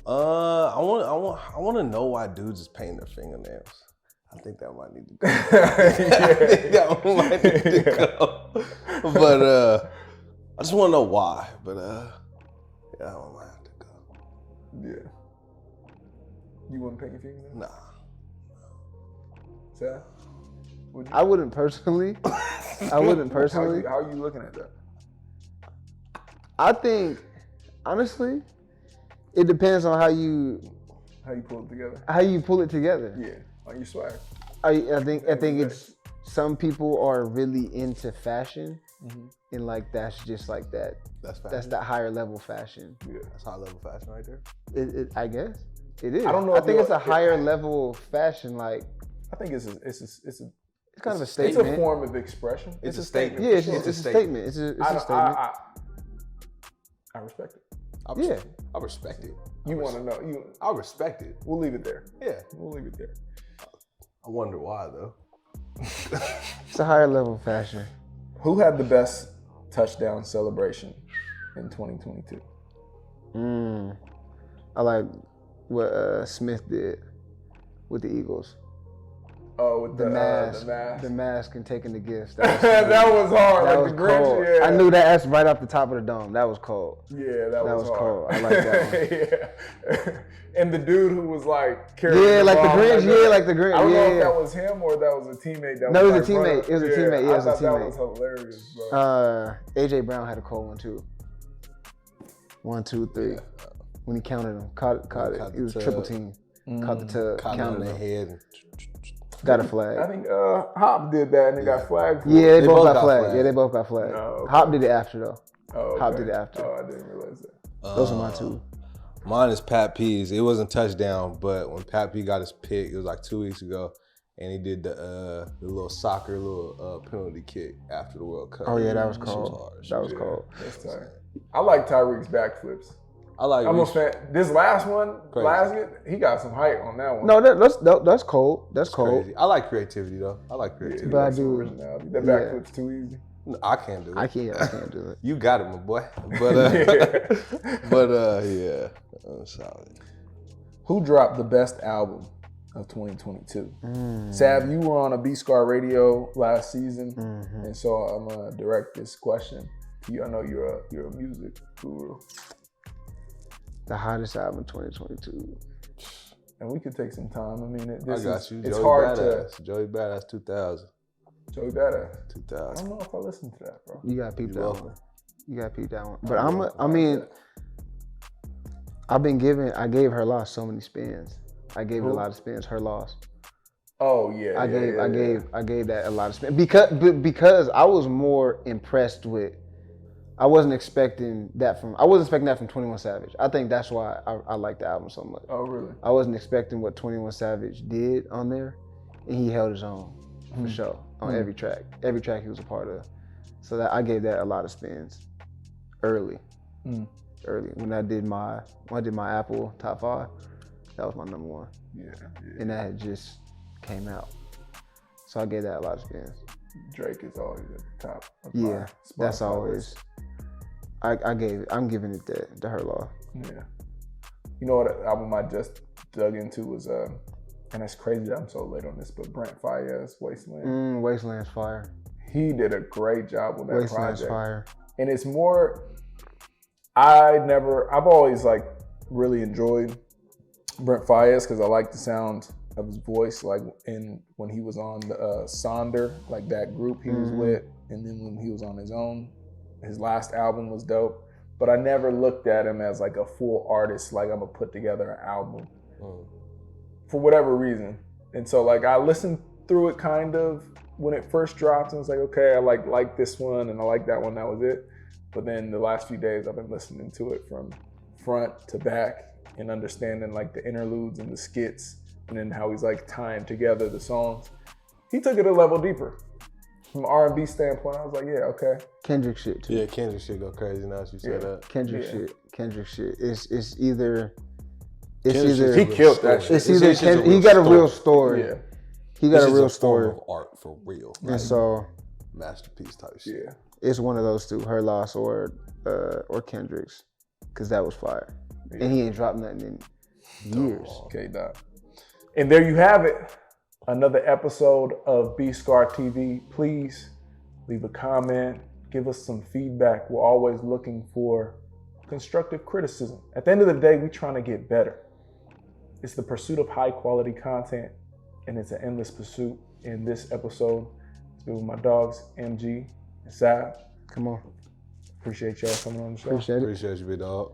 I want to know why dudes is painting their fingernails. I think that might need to go. I think that one might need to go. But I just want to know why. But yeah, that one might have to go. Yeah. You wouldn't paint your fingernails? Nah. Sad? I wouldn't personally. How are you looking at that? I think, honestly, it depends on how you pull it together. Yeah, on your swag. I think it's some people are really into fashion, and like that's just like that. That's fashion. That's that higher level fashion. Yeah, that's high level fashion right there. I guess it is. I don't know. I think it's a higher level fashion. Like I think it's kind of a statement. It's a form of expression. It's a statement. Yeah, it's a statement. It's a statement. I respect it. I respect it. You want to know? I respect it. We'll leave it there. Yeah, we'll leave it there. I wonder why though. It's a higher level fashion. Who had the best touchdown celebration in 2022? I like what Smith did with the Eagles. Oh, with the mask. The mask and taking the gifts. That was hard. That like was the Grinch, cold. yeah. I knew that right off the top of the dome. That was cold. Yeah, that was hard. Cold. I like that one. Yeah. And the dude who was like carrying the ball, Grinch. Like the Grinch. I don't know if that was him or that was a teammate. It was a teammate. It was a teammate. Yeah, it was a teammate. That was hilarious, bro. AJ Brown had a cold one too. 1, 2, 3. Yeah. When he counted them, caught it. It was triple team. Caught the tub, counted the head. Got a flag. I think Hop did that and they got flagged. Yeah, they both got flagged. Yeah, they both got flagged. Oh, okay. Hop did it after though. Oh, okay. Hop did it after. Oh, I didn't realize that. Those are my two. Mine is Pat P's. It wasn't touchdown, but when Pat P got his pick, it was like 2 weeks ago, and he did the little soccer penalty kick after the World Cup. Oh yeah, that was cold. That was cold. That's tight. I like Tyreek's backflips. I'm a fan. This last one, he got some height on that one. No, that's cold. That's cold. Crazy. I like creativity though. I like creativity. But I do. That backflip's too easy. No, I can't do it. I can't do it. You got it, my boy. But yeah, I'm solid. Who dropped the best album of 2022? Sav, you were on a B-Scar radio last season, and so I'm gonna direct this question to you. I know you're a music guru. The hottest album 2022. And we could take some time. I mean, I got you. It's Joey hard Badass. Joey Badass 2000. Joey Badass. 2000. I don't know if I listened to that, bro. You gotta peep that one. You gotta peep that one. But I gave Her Loss so many spins. I gave it a lot of spins. Her Loss. Oh yeah. I gave that a lot of spins because I was more impressed with. I wasn't expecting that from 21 Savage. I think that's why I like the album so much. Oh really? I wasn't expecting what 21 Savage did on there, and he held his own for sure on every track. Every track he was a part of. So that I gave that a lot of spins early. When I did my Apple top 5, that was my number 1. Yeah. And that had just came out. So I gave that a lot of spins. Drake is always at the top. Yeah, that's always. I'm giving it the Her Loss. Yeah. You know what album I just dug into was and it's crazy that I'm so late on this, but Brent Faiyaz, Wasteland. Wasteland's fire. He did a great job with that Wasteland's project. Fire. And it's more. I've always like really enjoyed Brent Faiyaz because I like the sound of his voice, like when he was on the Sonder, like that group he was with, and then when he was on his own, his last album was dope. But I never looked at him as like a full artist, like I'm gonna put together an album for whatever reason. And so like I listened through it kind of when it first dropped, and was like, okay, I like this one and I like that one. That was it. But then the last few days I've been listening to it from front to back and understanding like the interludes and the skits and then how he's like tying together the songs. He took it a level deeper. From an R&B standpoint, I was like, yeah, okay. Kendrick shit too. Yeah, Kendrick shit go crazy now that you said that. Kendrick shit. It's either. He killed that shit. It's either he got a real story. Yeah. He got a real story. Form of art for real. And so masterpiece type shit. Yeah. it's one of those two, her loss or Kendrick's, because that was fire. Yeah. And he ain't dropped nothing in years. Okay, Doc. And there you have it. Another episode of B-Scar TV. Please leave a comment. Give us some feedback. We're always looking for constructive criticism. At the end of the day, we're trying to get better. It's the pursuit of high quality content, and it's an endless pursuit. In this episode, it's been with my dogs, MG and Sav. Come on. Appreciate y'all coming on the show. Appreciate it. Appreciate you, big dog.